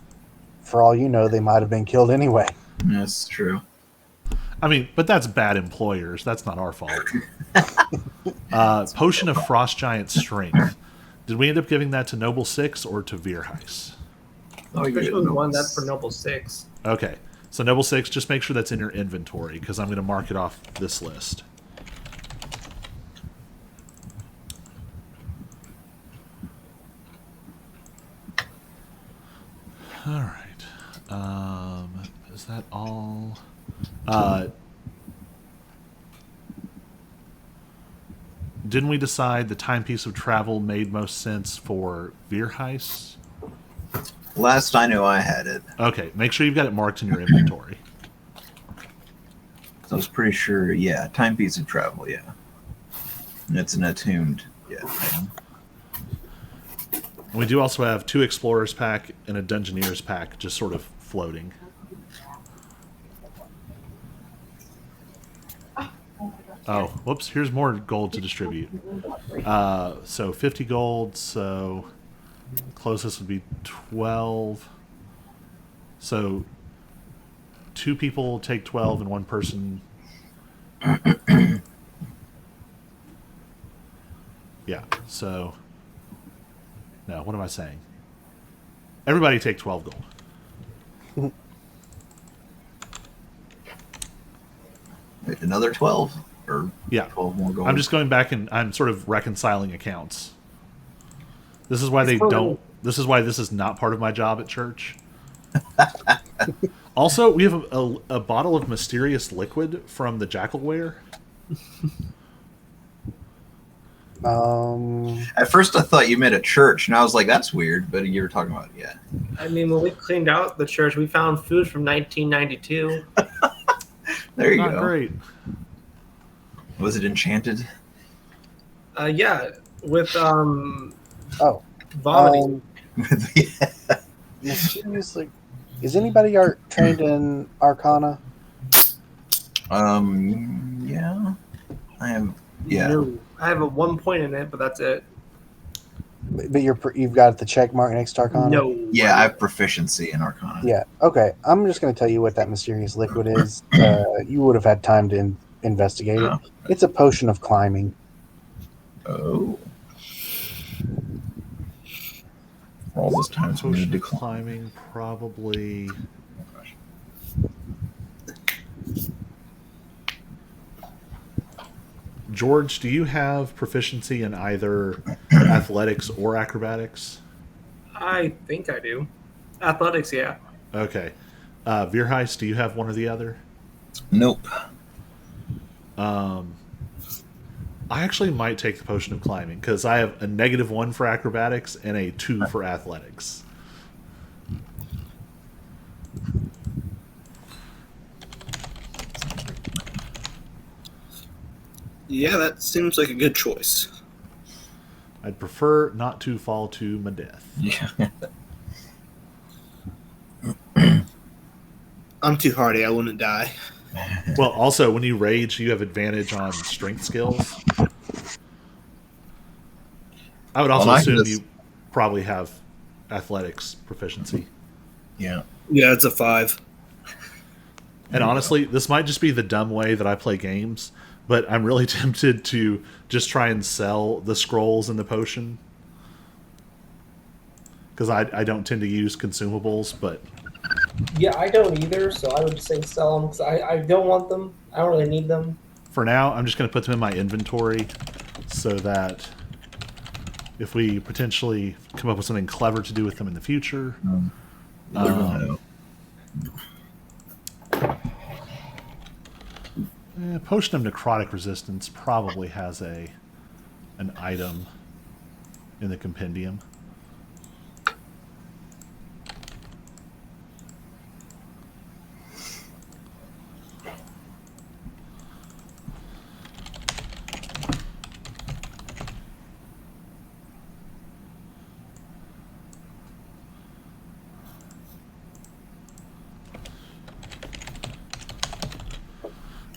for all you know, they might have been killed anyway. That's true. I mean, but that's bad employers. That's not our fault. Potion of Frost Giant Strength. Did we end up giving that to Noble 6 or to Virheis? Oh, yeah, Especially no, one that's for Noble 6. Okay. So Noble 6, just make sure that's in your inventory, because I'm going to mark it off this list. All right. Is that all? Didn't we decide the timepiece of travel made most sense for Virheis? Last I knew, I had it. Okay, make sure you've got it marked in your inventory. So I was pretty sure, yeah, timepiece of travel, yeah. And it's an attuned, item. We do also have 2 Explorers pack and a Dungeoneers pack just sort of floating. Oh, whoops, here's more gold to distribute. So 50 gold, so closest would be 12. So 2 people take 12 and 1 person... Yeah, so... No, what am I saying? Everybody take 12 gold. Wait, another 12? Or Yeah. 12 more gold? I'm just going back and I'm sort of reconciling accounts. This is why they don't... This is why this is not part of my job at church. Also, we have a bottle of mysterious liquid from the Jackalware. At first I thought you meant a church, and I was like, that's weird, but you were talking about, yeah. I mean, when we cleaned out the church, we found food from 1992. There you Not go. great. Was it enchanted? Yeah, with Oh. vomiting. Seriously, is anybody trained in Arcana? Yeah. I am. Yeah. No. I have a 1 point in it, but that's it. But you've got the check mark next to Arcana? No. Yeah, I have proficiency in Arcana. Yeah. Okay. I'm just going to tell you what that mysterious liquid is. You would have had time to investigate it. Oh. It's a potion of climbing. Oh. For all those times we need to climb. Climbing, probably. George, do you have proficiency in either athletics or acrobatics? I think I do. Athletics, yeah. Okay. Veerheist, do you have one or the other? Nope. I actually might take the potion of climbing because I have a -1 for acrobatics and a 2 for athletics. Yeah, that seems like a good choice. I'd prefer not to fall to my death. Yeah. I'm too hardy. I wouldn't die. Well, also, when you rage, you have advantage on strength skills. I would also assume you probably have athletics proficiency. Yeah. Yeah, it's a 5. And honestly, this might just be the dumb way that I play games, but I'm really tempted to just try and sell the scrolls and the potion. Because I don't tend to use consumables, but... Yeah, I don't either, so I would say sell them because I don't want them. I don't really need them. For now, I'm just going to put them in my inventory so that if we potentially come up with something clever to do with them in the future... Potion of Necrotic Resistance probably has an item in the compendium.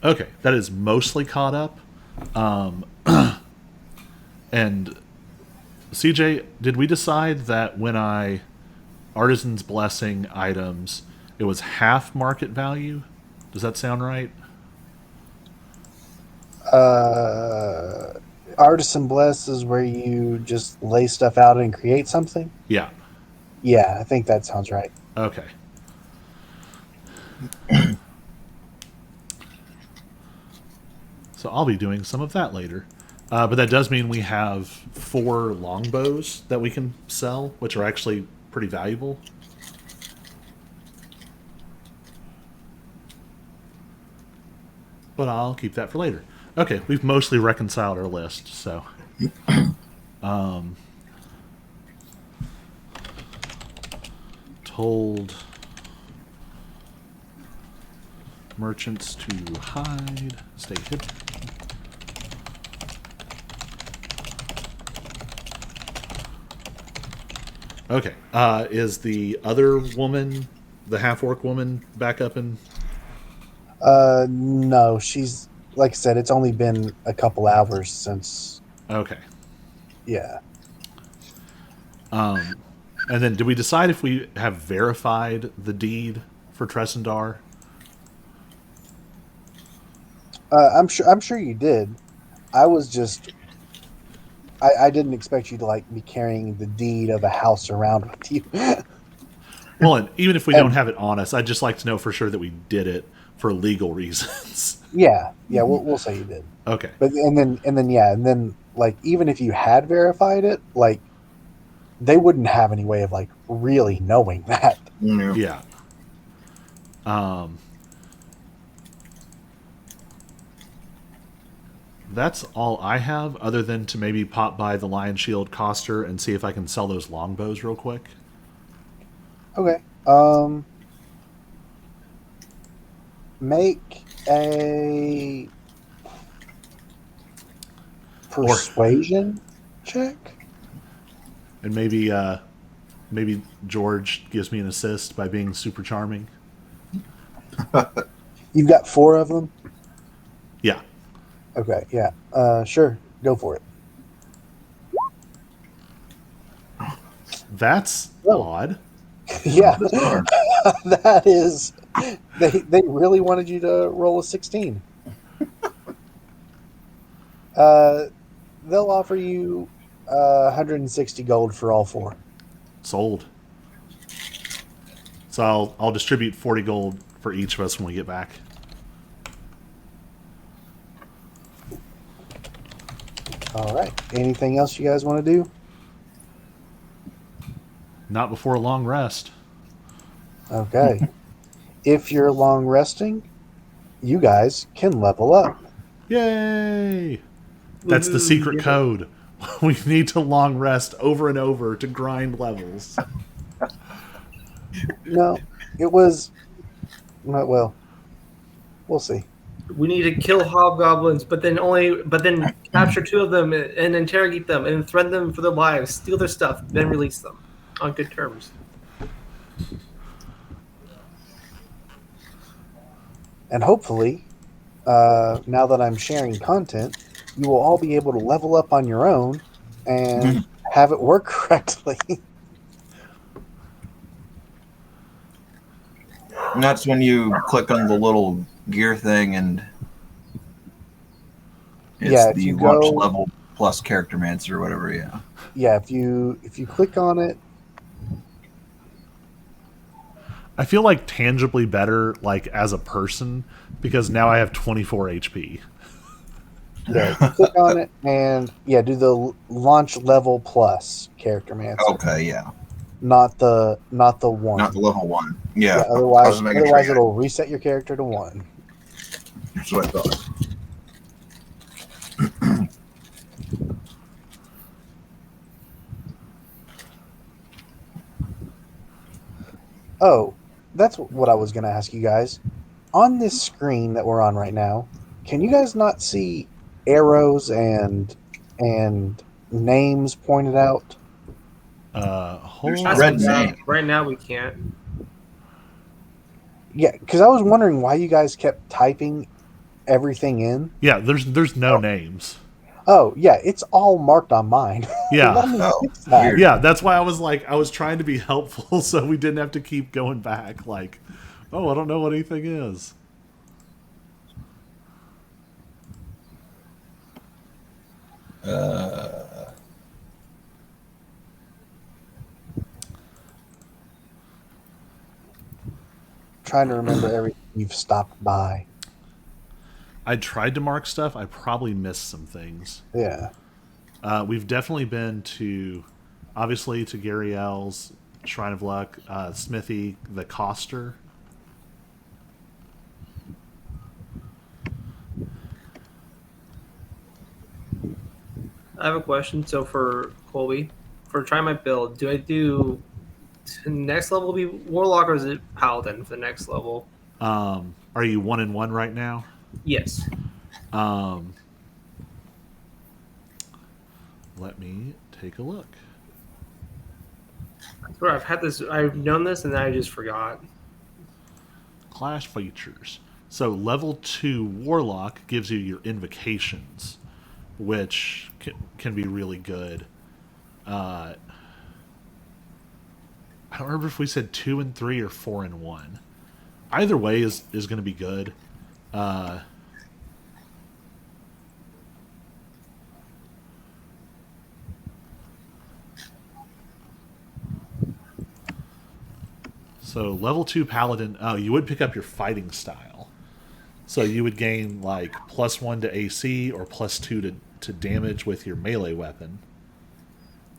Okay, that is mostly caught up. And CJ, did we decide that when I Artisan's Blessing items, it was half market value? Does that sound right? Artisan Bless is where you just lay stuff out and create something? Yeah. Yeah, I think that sounds right. Okay. So I'll be doing some of that later. But that does mean we have 4 longbows that we can sell, which are actually pretty valuable. But I'll keep that for later. Okay, we've mostly reconciled our list, so... told merchants to hide, stay hidden. Okay, is the other woman, the half-orc woman, back up in... No, she's, like I said, it's only been a couple hours since... Okay. Yeah. And then, did we decide if we have verified the deed for Tressendar? I'm sure you did. I was just... I didn't expect you to like be carrying the deed of a house around with you. Well, and even if we don't have it on us, I'd just like to know for sure that we did it for legal reasons. Yeah, we'll say you did. Okay. But and then like even if you had verified it, like they wouldn't have any way of like really knowing that. Yeah. That's all I have, other than to maybe pop by the Lion Shield Coster and see if I can sell those longbows real quick. Okay. Make a persuasion check. And maybe George gives me an assist by being super charming. You've got 4 of them? Yeah. Okay, yeah. Sure, go for it. That's Oh. odd. Yeah, Bizarre. that is. They really wanted you to roll a 16. They'll offer you 160 gold for all 4. Sold. So I'll distribute 40 gold for each of us when we get back. All right. Anything else you guys want to do? Not before a long rest. Okay. If you're long resting, you guys can level up. Yay! That's the secret code. We need to long rest over and over to grind levels. No, it was. Well, we'll see. We need to kill hobgoblins, but then capture 2 of them and interrogate them and threaten them for their lives, steal their stuff, then release them on good terms. And hopefully, now that I'm sharing content, you will all be able to level up on your own and have it work correctly. And that's when you click on the little gear thing and it's Yeah, if the you launch go- level plus character mancer or whatever, yeah. Yeah, if you click on it, I feel like tangibly better, like as a person, because now I have 24 HP. yeah, click on it and do the launch level plus character man. Okay, yeah. Not the 1. Not the level 1. Yeah. I otherwise was making sure you- it'll reset your character to 1. That's what I thought. Oh, that's what I was going to ask you guys. On this screen that we're on right now, can you guys not see arrows and names pointed out? Hold There's on. red name. Right now we can't. Yeah, because I was wondering why you guys kept typing everything in. Yeah, there's no names. Oh, yeah, it's all marked on mine. Let Yeah. me Oh, fix that. weird. Yeah, that's why I was trying to be helpful so we didn't have to keep going back like, oh, I don't know what anything is. Trying to remember everything you've stopped by. I tried to mark stuff. I probably missed some things. Yeah. We've definitely been to, obviously, to Gary L's Shrine of Luck, Smithy, the Coster. I have a question. So for Colby, for trying my build, do I do next level be Warlock or is it Paladin for the next level? Are you 1-1 right now? Yes. Let me take a look. I swear I've known this and then I just forgot. Class features. So level 2 Warlock gives you your invocations, which can be really good. I don't remember if we said 2 and 3 or 4 and 1. Either way is going to be good. So level 2 Paladin, you would pick up your fighting style. So you would gain like +1 to AC or +2 to damage with your melee weapon.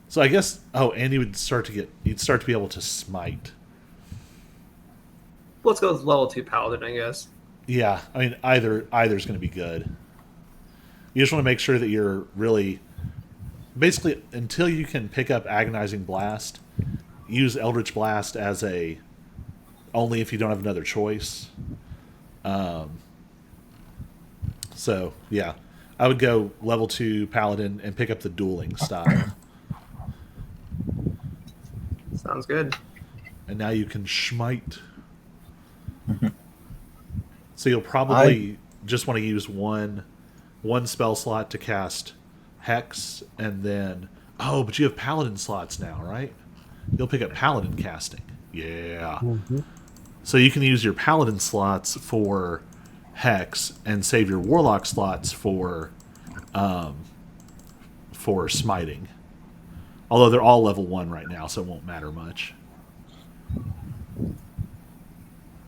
So I guess and you'd start to be able to smite. Let's go with level 2 Paladin, I guess. Yeah, I mean either's going to be good. You just want to make sure that you're really basically until you can pick up Agonizing Blast, use Eldritch Blast as only if you don't have another choice. So yeah, I would go level 2 Paladin and pick up the dueling style. Sounds good. And now you can smite. So you'll probably just want to use one spell slot to cast Hex, and then but you have Paladin slots now, right? You'll pick up Paladin casting. Yeah. Mm-hmm. So you can use your Paladin slots for Hex and save your Warlock slots for smiting. Although they're all level 1 right now, so it won't matter much.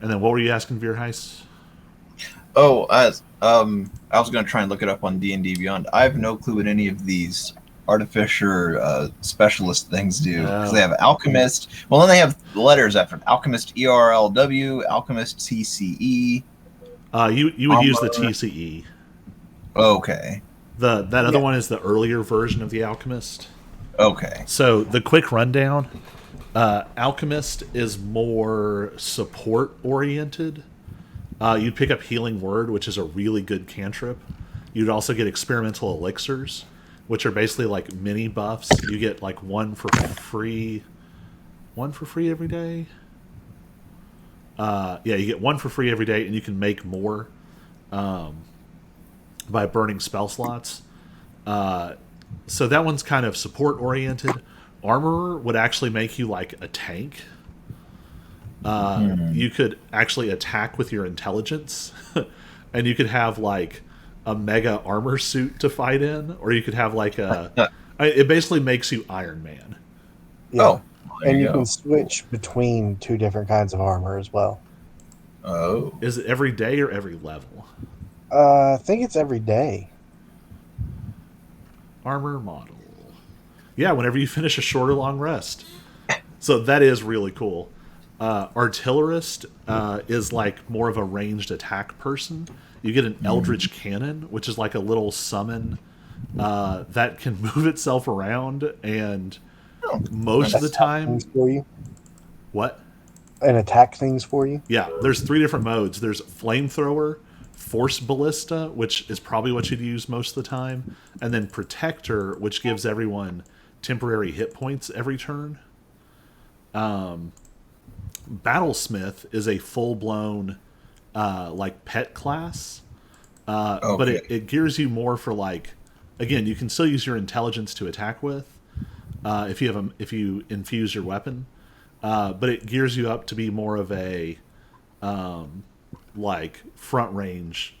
And then what were you asking, Veerheis? Oh, I was going to try and look it up on D&D Beyond. I have no clue what any of these artificer specialist things do. Because they have Alchemist. Well, then they have letters after Alchemist ERLW, Alchemist TCE. You would use the TCE. Okay. That other one is the earlier version of the Alchemist. Okay. So the quick rundown, Alchemist is more support oriented. You'd pick up Healing Word, which is a really good cantrip. You'd also get Experimental Elixirs, which are basically like mini buffs. You get like one for free every day. You get one for free every day, and you can make more by burning spell slots. So that one's kind of support oriented. Armorer would actually make you like a tank. You could actually attack with your intelligence, and you could have like a mega armor suit to fight in, or you could have like it basically makes you Iron Man. Yeah. Oh, and you can switch between 2 different kinds of armor as well. Oh. Is it every day or every level? I think it's every day. Armor model. Yeah, whenever you finish a short or long rest. So that is really cool. Artillerist is like more of a ranged attack person. You get an Eldritch Cannon, which is like a little summon that can move itself around, and most of the time... Things for you? What? And attack things for you? Yeah, there's 3 different modes. There's Flamethrower, Force Ballista, which is probably what you'd use most of the time, and then Protector, which gives everyone temporary hit points every turn. Battlesmith is a full-blown like pet class, but it gears you more for like, again, you can still use your intelligence to attack with if you infuse your weapon, but it gears you up to be more of a like front range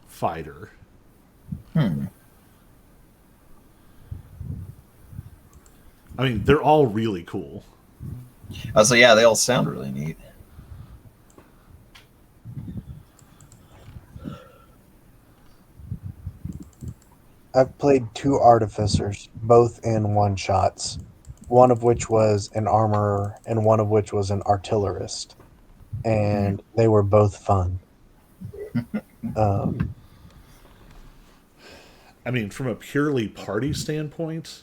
fighter. I mean, they're all really cool. So yeah, they all sound really neat. I've played 2 artificers, both in one-shots. One of which was an armorer, and one of which was an artillerist. And they were both fun. I mean, from a purely party standpoint,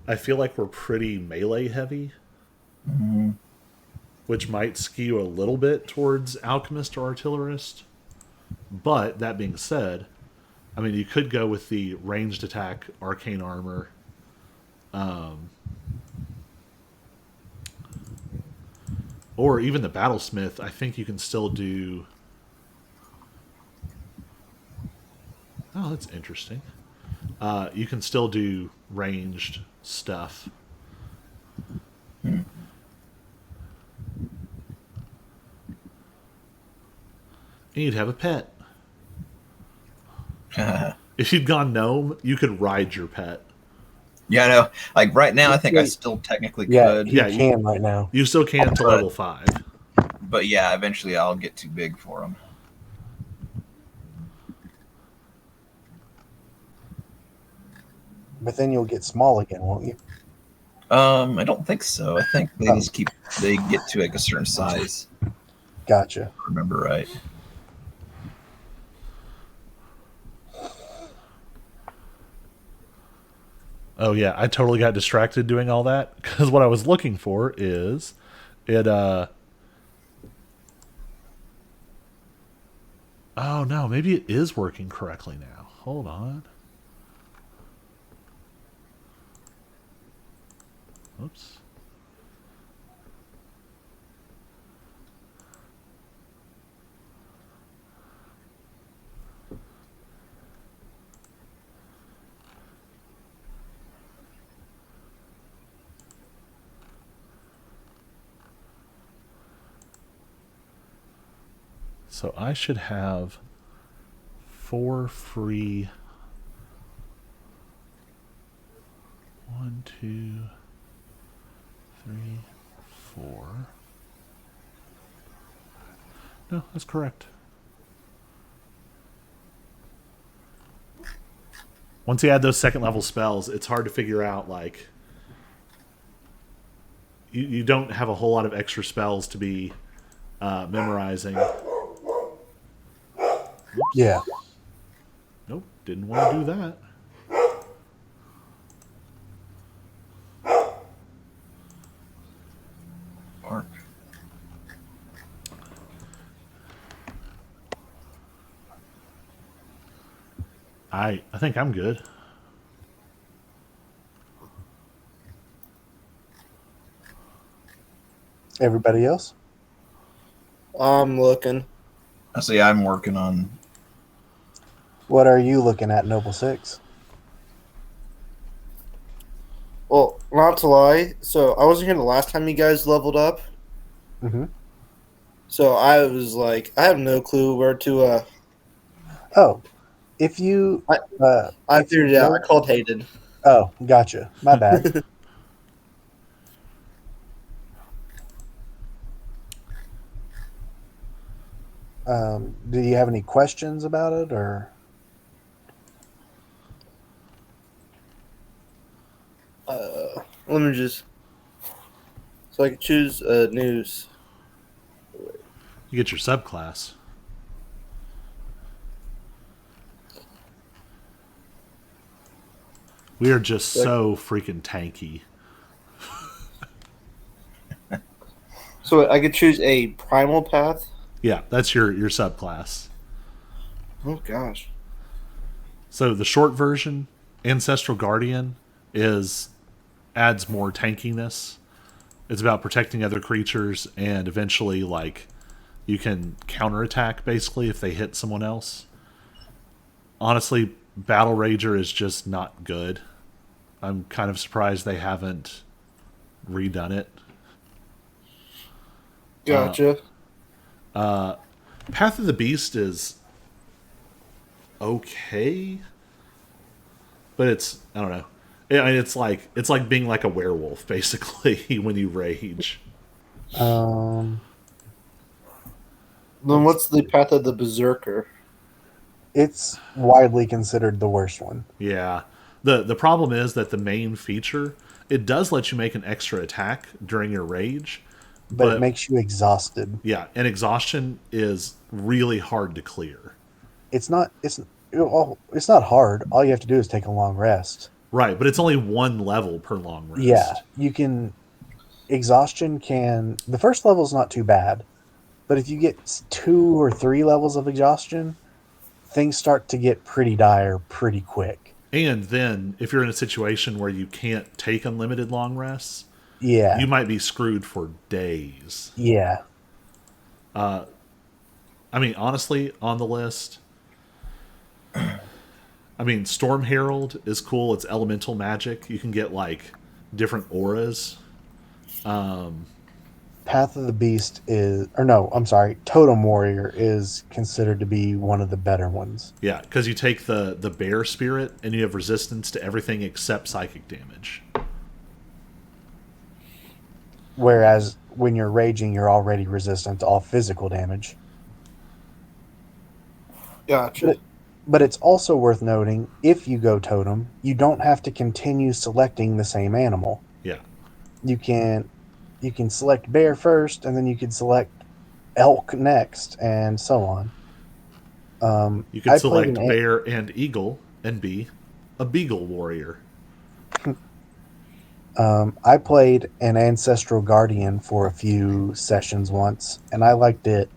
I feel like we're pretty melee heavy. Which might skew a little bit towards Alchemist or Artillerist. But, that being said, I mean, you could go with the ranged attack Arcane Armor. Or even the Battlesmith, I think you can still do... Oh, that's interesting. You can still do ranged stuff. And you'd have a pet. If you'd gone gnome, you could ride your pet. Yeah, I know. Like right now, I think I still technically could. You can right now. You still can to level 5. But yeah, eventually I'll get too big for them. But then you'll get small again, won't you? I don't think so. I think they just they get to like a certain size. Gotcha. If I remember right. Oh yeah, I totally got distracted doing all that because what I was looking for is it. Oh no, maybe it is working correctly now. Hold on. Oops. So I should have 4 free. 1, 2, 3, 4. No, that's correct. Once you add those second level spells, it's hard to figure out, like, you don't have a whole lot of extra spells to be memorizing. Whoops. Yeah. Nope, didn't want to do that. Mark. I think I'm good. Everybody else? I'm looking. I say I'm working on. What are you looking at, Noble Six? Well, not to lie, so I wasn't here the last time you guys leveled up. Mm-hmm. So I was like, I have no clue where to. Oh, if you, I figured it out. I called Hayden. Oh, gotcha. My bad. Do you have any questions about it, or? Let me just. So I can choose news. You get your subclass. We are just so freaking tanky. So I could choose a primal path? Yeah, that's your subclass. Oh, gosh. So the short version, Ancestral Guardian, adds more tankiness. It's about protecting other creatures, and eventually, like, you can counterattack, basically, if they hit someone else. Honestly, Battle Rager is just not good. I'm kind of surprised they haven't redone it. Gotcha. Path of the Beast is okay, but it's, I don't know. It's like being like a werewolf, basically, when you rage. Um, Then what's the path of the Berserker? It's widely considered the worst one. Yeah. The problem is that the main feature, it does let you make an extra attack during your rage, but it makes you exhausted. Yeah, and exhaustion is really hard to clear. It's not hard. All you have to do is take a long rest. Right, but it's only 1 level per long rest. Yeah, you can. Exhaustion can. The first level is not too bad, but if you get 2 or 3 levels of exhaustion, things start to get pretty dire pretty quick. And then, if you're in a situation where you can't take unlimited long rests, yeah, you might be screwed for days. Yeah. I mean, honestly, on the list, I mean, Storm Herald is cool. It's elemental magic. You can get, like, different auras. Path of the Beast is... Or no, I'm sorry. Totem Warrior is considered to be one of the better ones. Yeah, because you take the bear spirit, and you have resistance to everything except psychic damage. Whereas when you're raging, you're already resistant to all physical damage. Gotcha. But it's also worth noting, if you go totem, you don't have to continue selecting the same animal. Yeah. You can select bear first, and then you can select elk next, and so on. You can select bear and eagle and be a beagle warrior. I played an Ancestral Guardian for a few sessions once, and I liked it.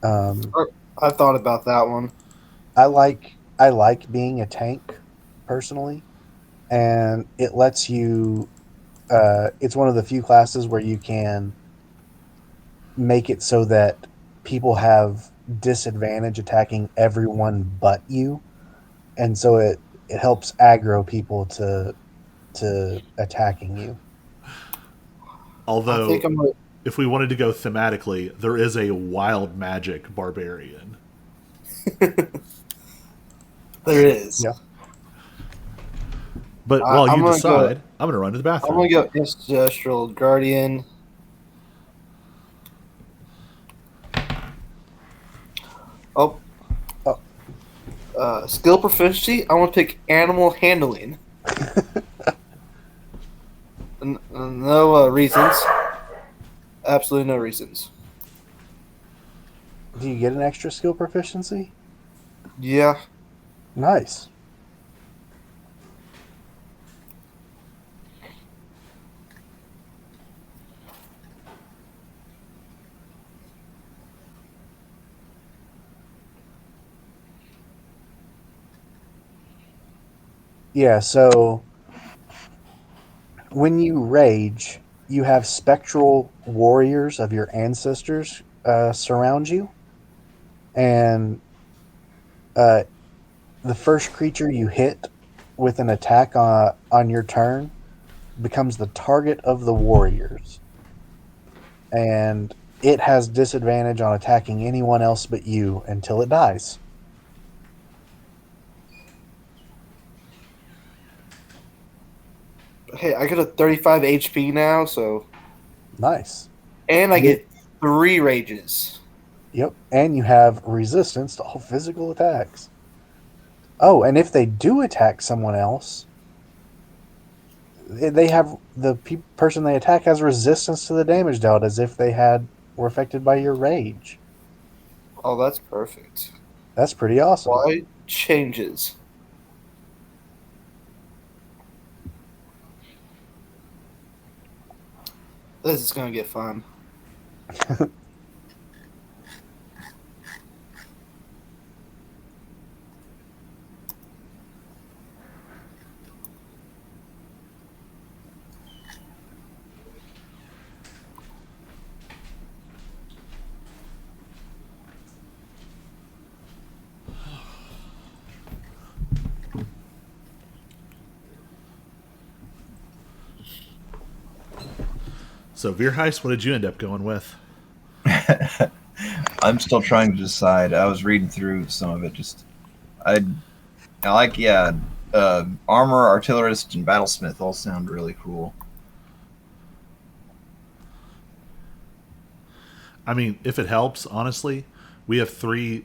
I thought about that one. I like being a tank, personally, and it lets you... it's one of the few classes where you can make it so that people have disadvantage attacking everyone but you, and so it helps aggro people to attacking you. Although, if we wanted to go thematically, there is a wild magic barbarian. There is. Yeah. But while you decide, I'm going to run to the bathroom. I'm going to go Ancestral Guardian. Skill proficiency. I want to pick Animal Handling. No reasons. Absolutely no reasons. Do you get an extra skill proficiency? Yeah. Nice. Yeah, so when you rage, you have spectral warriors of your ancestors surround you. And the first creature you hit with an attack on your turn becomes the target of the warriors. And it has disadvantage on attacking anyone else but you until it dies. Hey, I got a 35 HP now, so... Nice. And I get 3 rages. Yep, and you have resistance to all physical attacks. Oh, and if they do attack someone else, they have person they attack has resistance to the damage dealt as if they were affected by your rage. Oh, that's perfect. That's pretty awesome. Why changes? This is gonna get fun. So, Veerheist, what did you end up going with? I'm still trying to decide. I was reading through some of it. I like, armor, artillerist, and battlesmith all sound really cool. I mean, if it helps, honestly, we have 3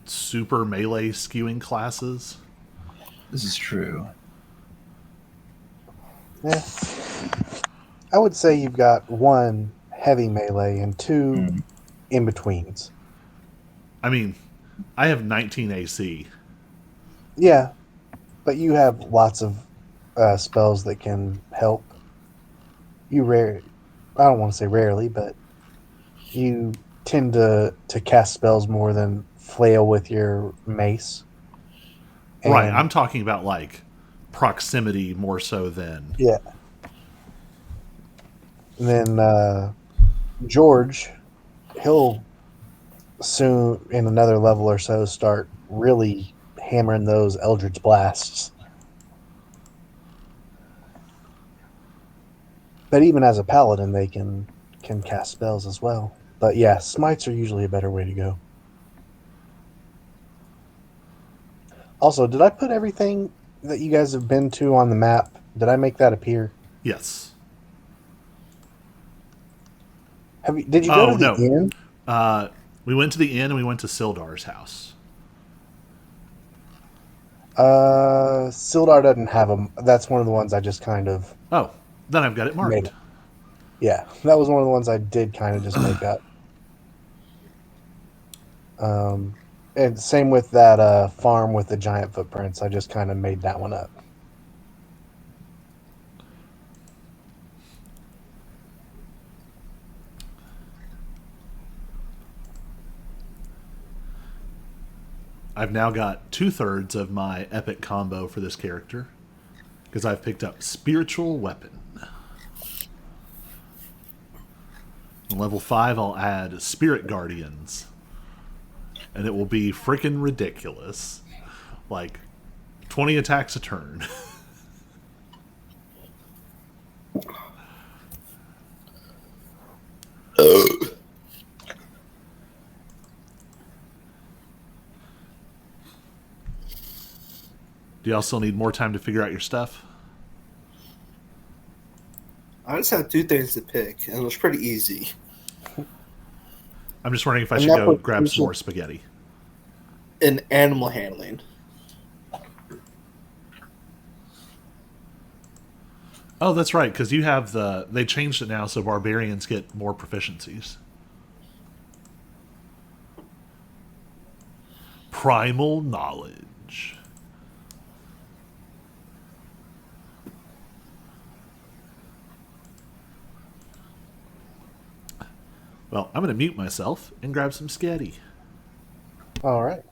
super melee skewing classes. This is true. Yeah. I would say you've got 1 heavy melee and 2 in-betweens. I mean, I have 19 AC. Yeah, but you have lots of spells that can help. I don't want to say rarely, but you tend to cast spells more than flail with your mace. Right, I'm talking about, like, proximity more so than... Yeah. And then George, he'll soon, in another level or so, start really hammering those Eldritch Blasts. But even as a paladin, they can cast spells as well. But yeah, smites are usually a better way to go. Also, did I put everything that you guys have been to on the map? Did I make that appear? Yes. Did you go to the inn? We went to the inn and we went to Sildar's house. Sildar doesn't have them. That's one of the ones I just kind of... Oh, then I've got it marked. Yeah, that was one of the ones I did kind of just make up. And same with that farm with the giant footprints. I just kind of made that one up. I've now got 2/3 of my epic combo for this character because I've picked up Spiritual Weapon. On level 5, I'll add Spirit Guardians, and it will be freaking ridiculous. Like 20 attacks a turn. Do y'all still need more time to figure out your stuff? I just have 2 things to pick, and it was pretty easy. I'm just wondering if I And should that go would- grab some more spaghetti. In animal handling. Oh, that's right, because you have they changed it now so barbarians get more proficiencies. Primal knowledge. Well, I'm going to mute myself and grab some spaghetti. All right.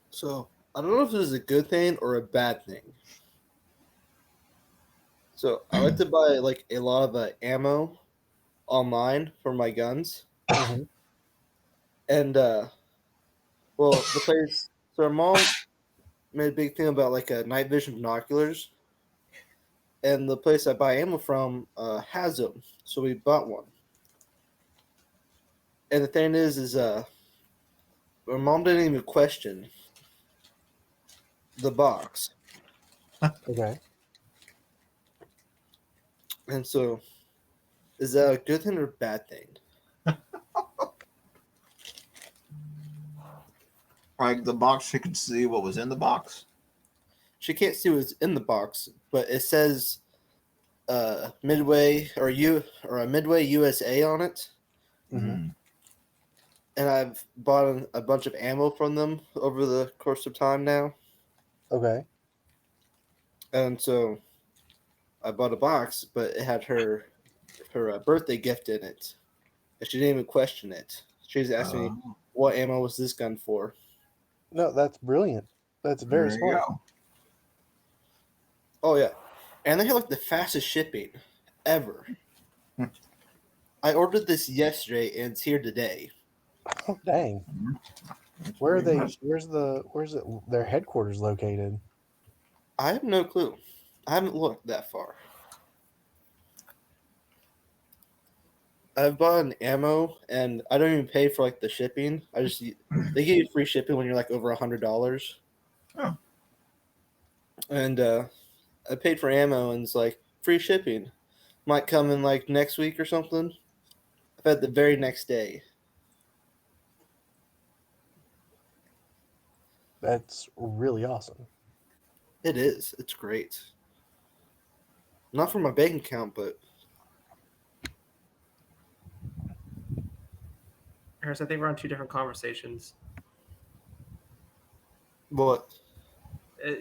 So, I don't know if this is a good thing or a bad thing. So, I like to buy like a lot of ammo online for my guns. Mhm. And well, the place. So our mom made a big thing about like night vision binoculars, and the place I buy ammo from has them, so we bought one. And the thing is my mom didn't even question the box, Okay. and so is that a good thing or a bad thing? Like the box, she could see what was in the box. She can't see what's in the box, but it says Midway or a Midway USA on it. Mhm. And I've bought a bunch of ammo from them over the course of time now. Okay. And so I bought a box, but it had her birthday gift in it. And she didn't even question it. She just asked me, what ammo was this gun for? No, that's brilliant. That's very There you smart. go. Oh, yeah. And they have like the fastest shipping ever. I ordered this yesterday and it's here today. Oh, dang. That's Where are pretty they? much- Where's their headquarters located? I have no clue. I haven't looked that far. I've bought an ammo and I don't even pay for like the shipping. They give you free shipping when you're like over $100. Oh. And I paid for ammo and it's like free shipping. Might come in like next week or something. I've had the very next day. That's really awesome. It is. It's great. Not for my bank account, but Harris, I think we're on 2 different conversations. what?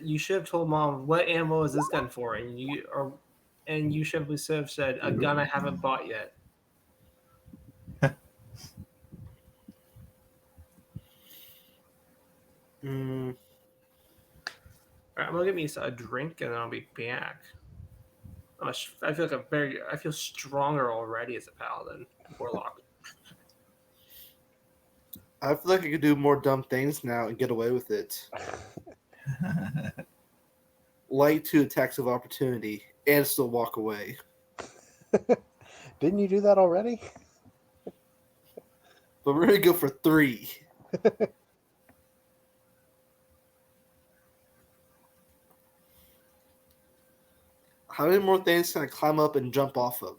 You should have told mom what ammo is this gun for, and you should have said a gun I haven't bought yet. Mm, All right, I'm gonna get me a drink and then I'll be back. I feel like I feel stronger already as a paladin warlock. I feel like I could do more dumb things now and get away with it. Light 2 attacks of opportunity and still walk away. Didn't you do that already? But we're going to go for 3. How many more things can I climb up and jump off of?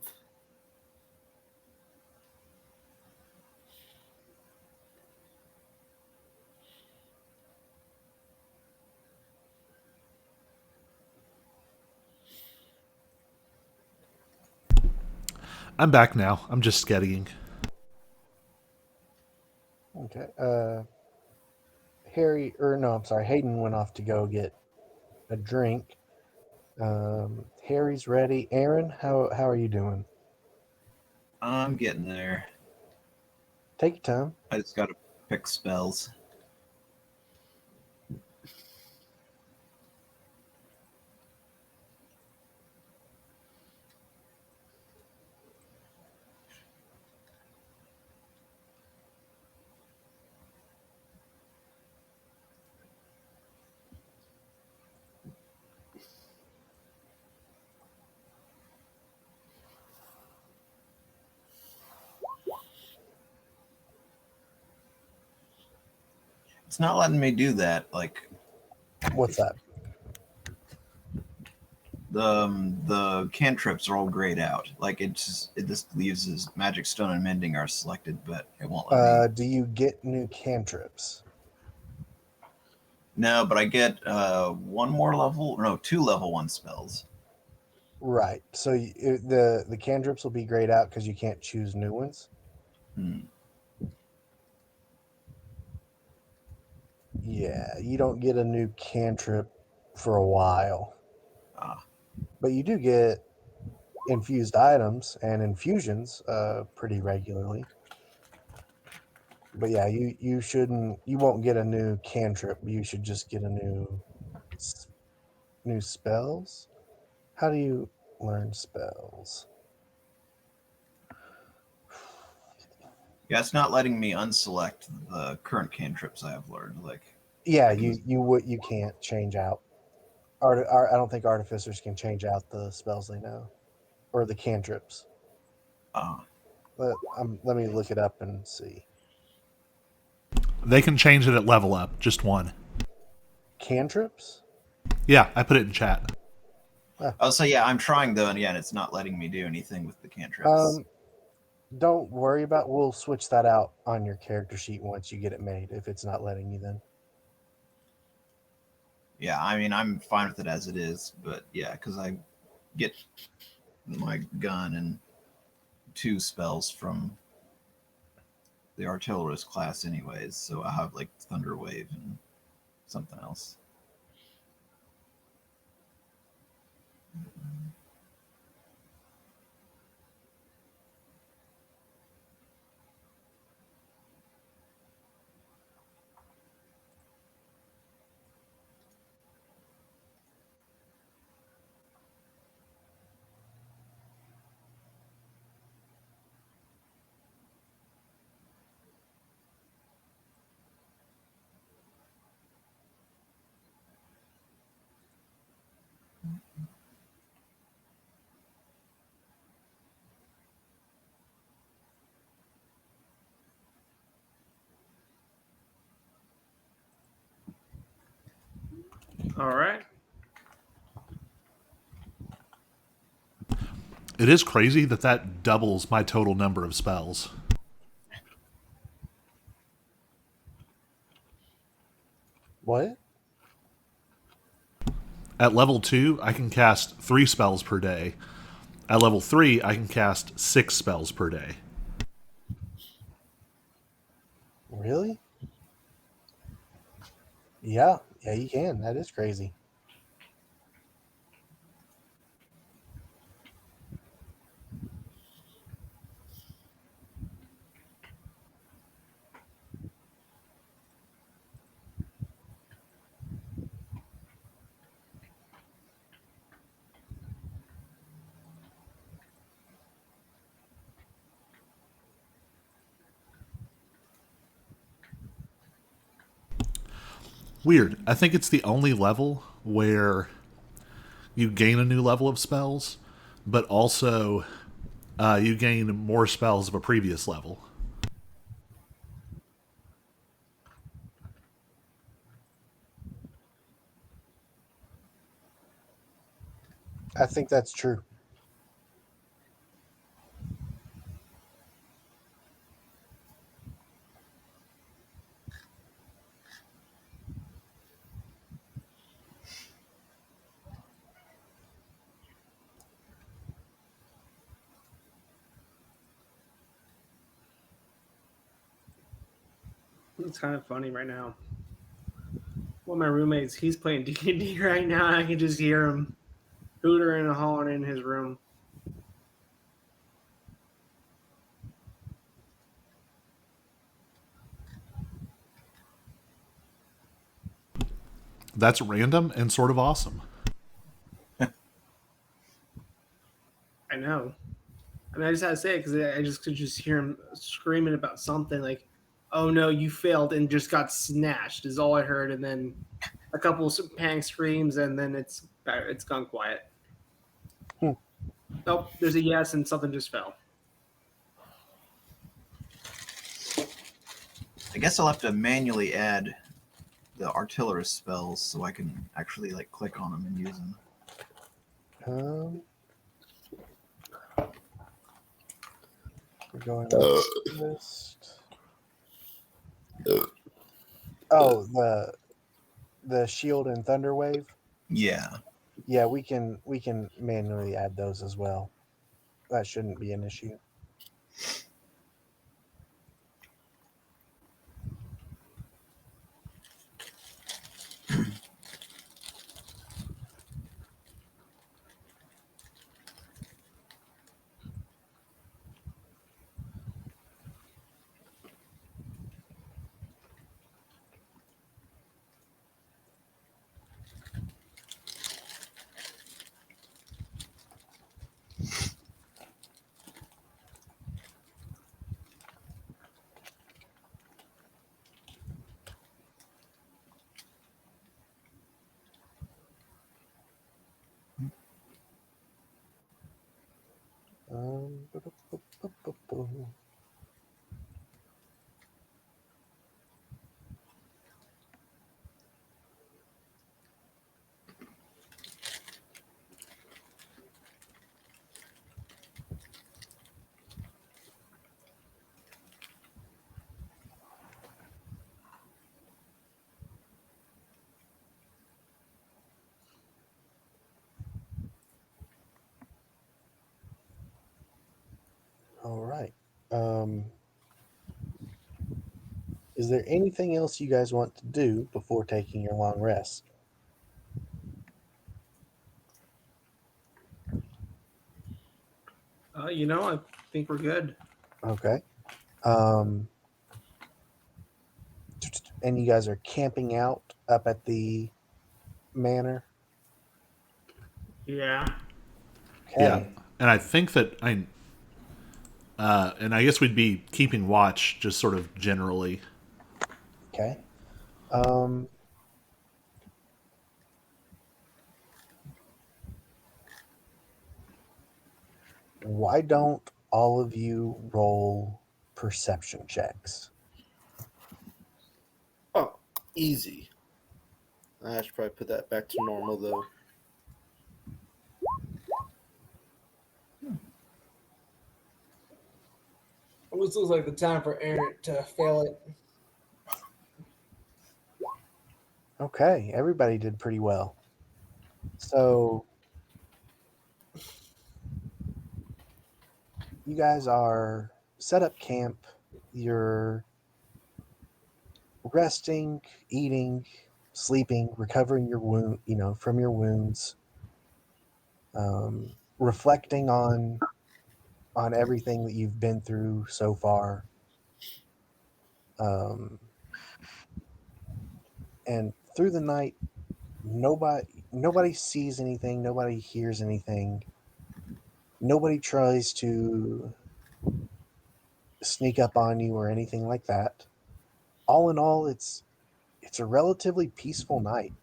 I'm back now. I'm just skeddying. Okay. Hayden went off to go get a drink. Harry's ready. Aaron, how are you doing? I'm getting there. Take your time. I just got to pick spells. It's not letting me do that. Like, What's that? The cantrips are all grayed out. Like it just leaves as magic stone and mending are selected, but it won't let me. Do you get new cantrips? No, but I get two level 1 spells. Right. So the cantrips will be grayed out because you can't choose new ones. Yeah, you don't get a new cantrip for a while. But you do get infused items and infusions pretty regularly. But yeah, you won't get a new cantrip. You should just get a new spells. How do you learn spells? Yeah, it's not letting me unselect the current cantrips I have learned. Like, yeah, you can't change out. I don't think artificers can change out the spells they know or the cantrips. Let me look it up and see. They can change it at level up, just one. Cantrips? Yeah, I put it in chat. Oh, so yeah, I'm trying though, and yeah, it's not letting me do anything with the cantrips. Don't worry about. We'll switch that out on your character sheet once you get it made. If it's not letting you, then. Yeah, I mean, I'm fine with it as it is, but yeah, because I get my gun and 2 spells from the Artillerist class anyways, so I have like Thunder Wave and something else. All right. It is crazy that doubles my total number of spells. What? At level 2, I can cast 3 spells per day. At level 3, I can cast 6 spells per day. Really? Yeah, you can. That is crazy. Weird. I think it's the only level where you gain a new level of spells, but also you gain more spells of a previous level. I think that's true. It's kind of funny right now. One of my roommates, he's playing D&D right now, and I can just hear him hootering and hollering in his room. That's random and sort of awesome. I know. I mean, I just had to say it because I just could just hear him screaming about something like, "Oh no, you failed and just got snatched," is all I heard, and then a couple of panic screams, and then it's gone quiet. Nope, there's a yes, and something just fell. I guess I'll have to manually add the artillerist spells so I can actually like click on them and use them. We're going on list. Oh, the shield and thunder wave. Yeah. Yeah, we can manually add those as well. That shouldn't be an issue. All right. Is there anything else you guys want to do before taking your long rest? I think we're good. Okay. And you guys are camping out up at the manor? Yeah. Okay. Yeah, and I think that and I guess we'd be keeping watch, just sort of generally. Okay. Why don't all of you roll perception checks? Oh, easy. I should probably put that back to normal, though. This looks like the time for Aaron to fail it. Okay, everybody did pretty well. So you guys are set up camp. You're resting, eating, sleeping, recovering your wound, from your wounds, reflecting on everything that you've been through so far. And through the night, nobody sees anything, nobody hears anything, nobody tries to sneak up on you or anything like that. All in all, it's a relatively peaceful night.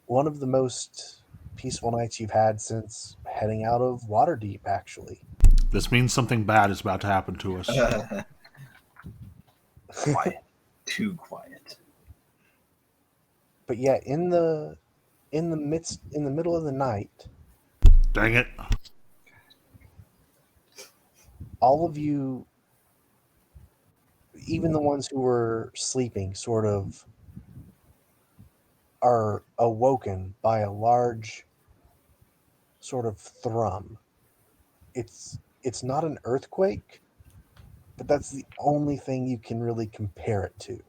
One of the most peaceful nights you've had since heading out of Waterdeep, actually. This means something bad is about to happen to us. Quiet. Too quiet. But yeah, in the middle of the night, Dang it. all of you, even the ones who were sleeping, sort of are awoken by a large sort of thrum. It's not an earthquake, but that's the only thing you can really compare it to.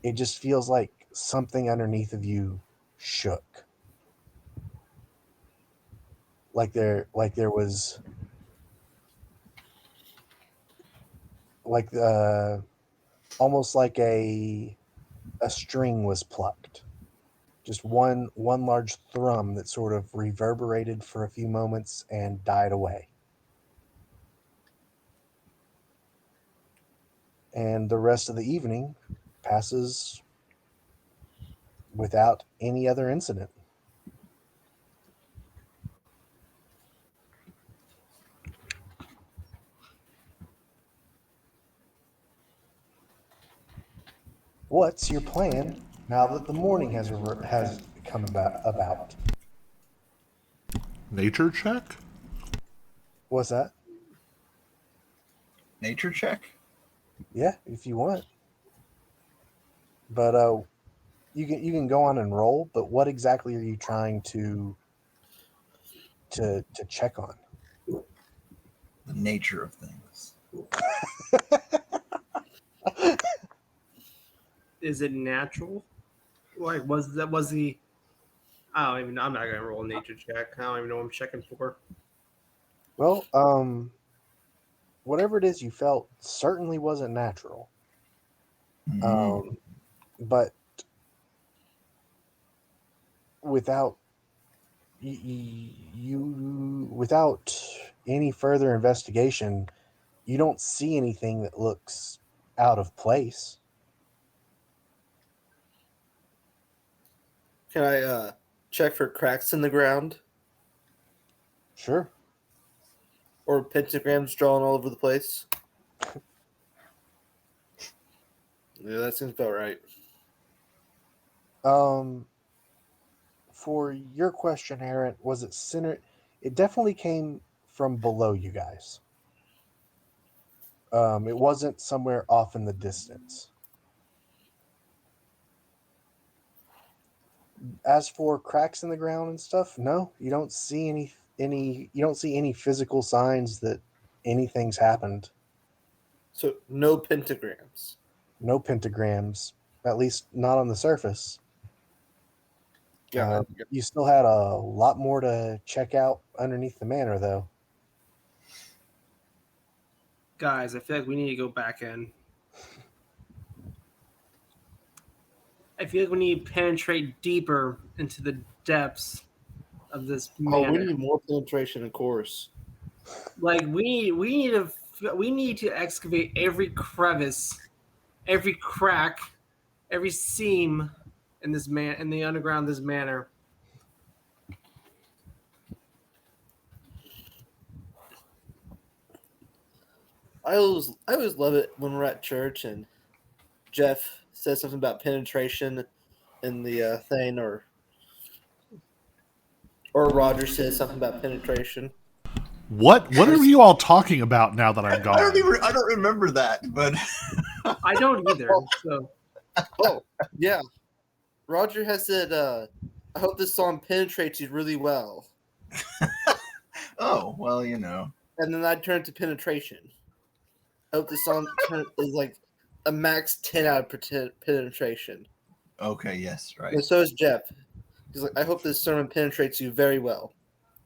It just feels like something underneath of you shook. Like there was like almost like a string was plucked. Just one large thrum that sort of reverberated for a few moments and died away. And the rest of the evening passes without any other incident. What's your plan now that the morning has come about? Nature check? What's that? Nature check? Yeah, if you want. But you can go on and roll, but what exactly are you trying to check on? The nature of things. Is it natural? Like, was the? I don't even know. I'm not gonna roll a nature check. I don't even know what I'm checking for. Well, whatever it is you felt certainly wasn't natural. But without you without any further investigation, you don't see anything that looks out of place. Can I check for cracks in the ground Sure. or pentagrams drawn all over the place? Yeah, that seems about right. For your question, Aaron, was it centered? It definitely came from below you guys. It wasn't somewhere off in the distance. As for cracks in the ground and stuff, no, you don't see any physical signs that anything's happened. So no pentagrams. No pentagrams, at least not on the surface. You still had a lot more to check out underneath the manor, though. Guys, I feel like we need to go back in. I feel like we need to penetrate deeper into the depths of this manor. Oh, we need more penetration, of course. Like we need to excavate every crevice, every crack, every seam in the underground of this manor. I always love it when we're at church and Jeff says something about penetration in the thing, or Roger says something about penetration. What are you all talking about now that I'm gone? I don't remember that, but I don't either. So. Oh yeah, Roger has said, "I hope this song penetrates you really well." Oh well, you know. And then I turn to penetration. I hope this song is like a max 10 out of penetration. Okay. Yes. Right. And so is Jeff. He's like, I hope this sermon penetrates you very well,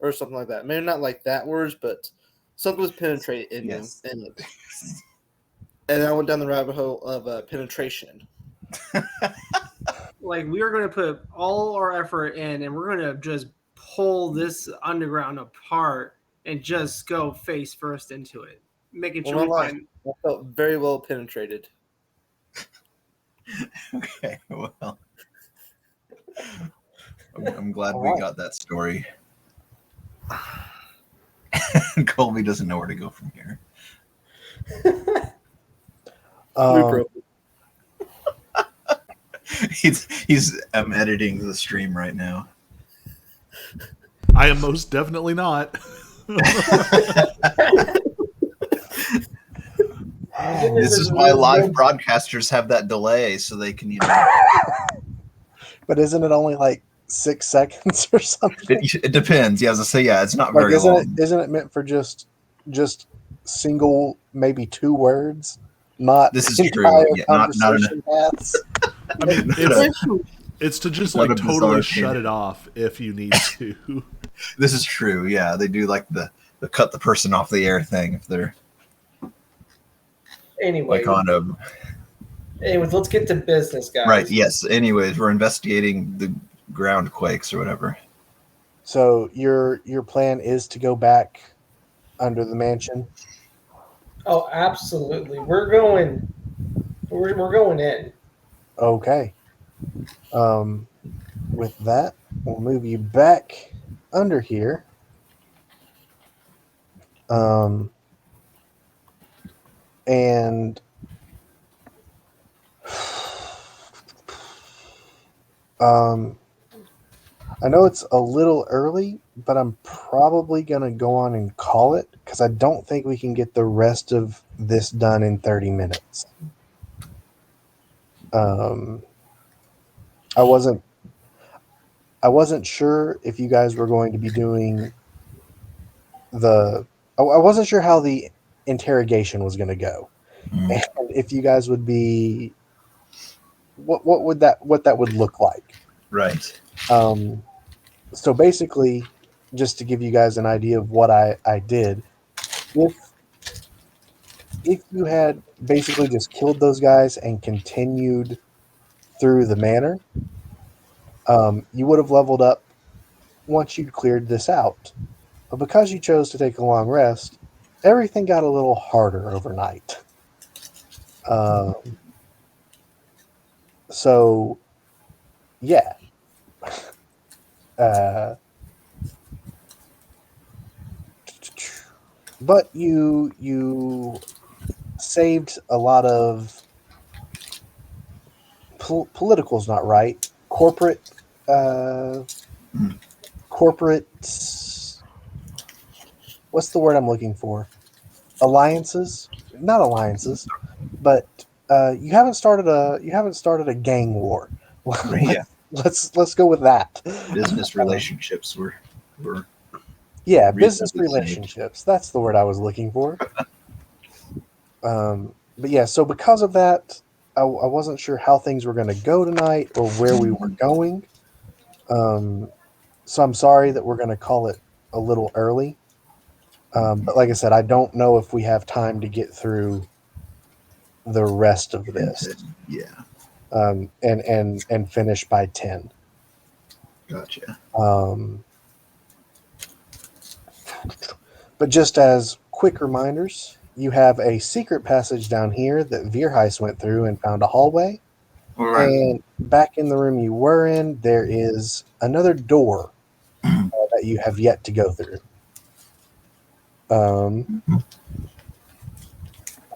or something like that. Maybe not like that words, but something was penetrate in Yes. you, in it. And I went down the rabbit hole of penetration. Like, we are going to put all our effort in, and we're going to just pull this underground apart and just go face first into it, making sure we find. I felt very well penetrated. Okay. Well, I'm glad we got that story. Colby doesn't know where to go from here. He's editing the stream right now. I am most definitely not. This is why live broadcasters have that delay, so they can, But isn't it only like 6 seconds or something? It depends. Yeah, as I say, yeah, it's not very long. Isn't it meant for just single, maybe 2 words? Not this is entire true. Yeah, not paths. I mean, it's to just like totally shut it off if you need to. This is true. Yeah, they do like the cut the person off the air thing if they're anyway. Anyways, let's get to business, guys. Right. Yes. Anyways, we're investigating the ground quakes or whatever. So your plan is to go back under the mansion? Oh, absolutely. We're going in. Okay. With that, we'll move you back under here. And I know it's a little early, but I'm probably going to go on and call it because I don't think we can get the rest of this done in 30 minutes. I wasn't sure if you guys were going to be doing I wasn't sure how the interrogation was going to go, and if you guys would be what that would look like. Right. So basically, just to give you guys an idea of what I did, if you had basically just killed those guys and continued through the manor, you would have leveled up once you'd cleared this out. But because you chose to take a long rest, everything got a little harder overnight. So, yeah. But you saved a lot of political's not right. Corporate. What's the word I'm looking for? Alliances, not alliances, but you haven't started a gang war. Yeah. Let's go with that. Business relationships were yeah, business reasonably saved. relationships. That's the word I was looking for. But yeah, so because of that, I wasn't sure how things were going to go tonight or where we were going. So I'm sorry that we're going to call it a little early. But like I said, I don't know if we have time to get through the rest of this. Yeah. And finish by 10. Gotcha. But just as quick reminders, you have a secret passage down here that Veerheis went through and found a hallway. All right. And back in the room you were in, there is another door that you have yet to go through.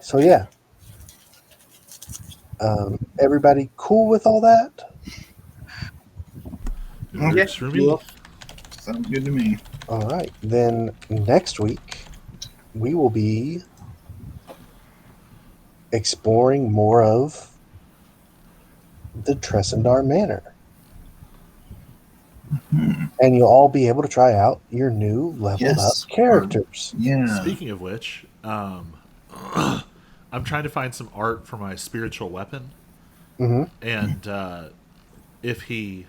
So yeah. Everybody cool with all that? Works for me. Sounds good to me. All right. Then next week, we will be exploring more of the Tressendar Manor. And you'll all be able to try out your new leveled up characters. Yeah. Speaking of which, I'm trying to find some art for my spiritual weapon. And if he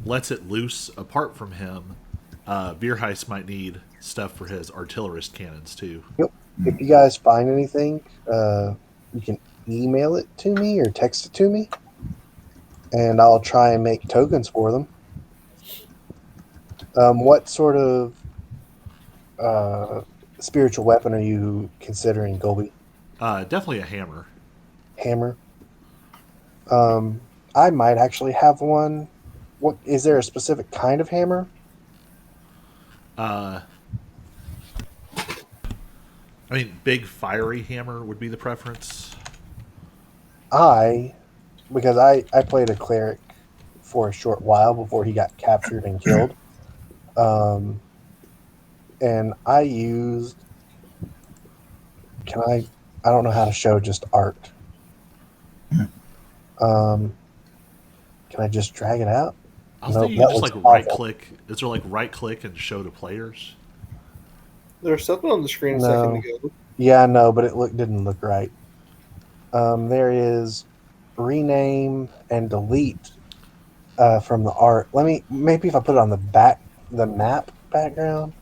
lets it loose apart from him, Veerheis might need stuff for his artillerist cannons too. Yep. If you guys find anything, you can email it to me or text it to me, and I'll try and make tokens for them. What sort of spiritual weapon are you considering, Colby? Definitely a hammer. Hammer. I might actually have one. What is there a specific kind of hammer? I mean, big fiery hammer would be the preference. Because I played a cleric for a short while before he got captured and killed. And I used. I don't know how to show just art. Can I just drag it out? I was thinking you just like right click. Is there like right click and show to players? There's something on the screen a second ago. Yeah, I know, but it didn't look right. There is rename and delete from the art. Maybe if I put it on the map background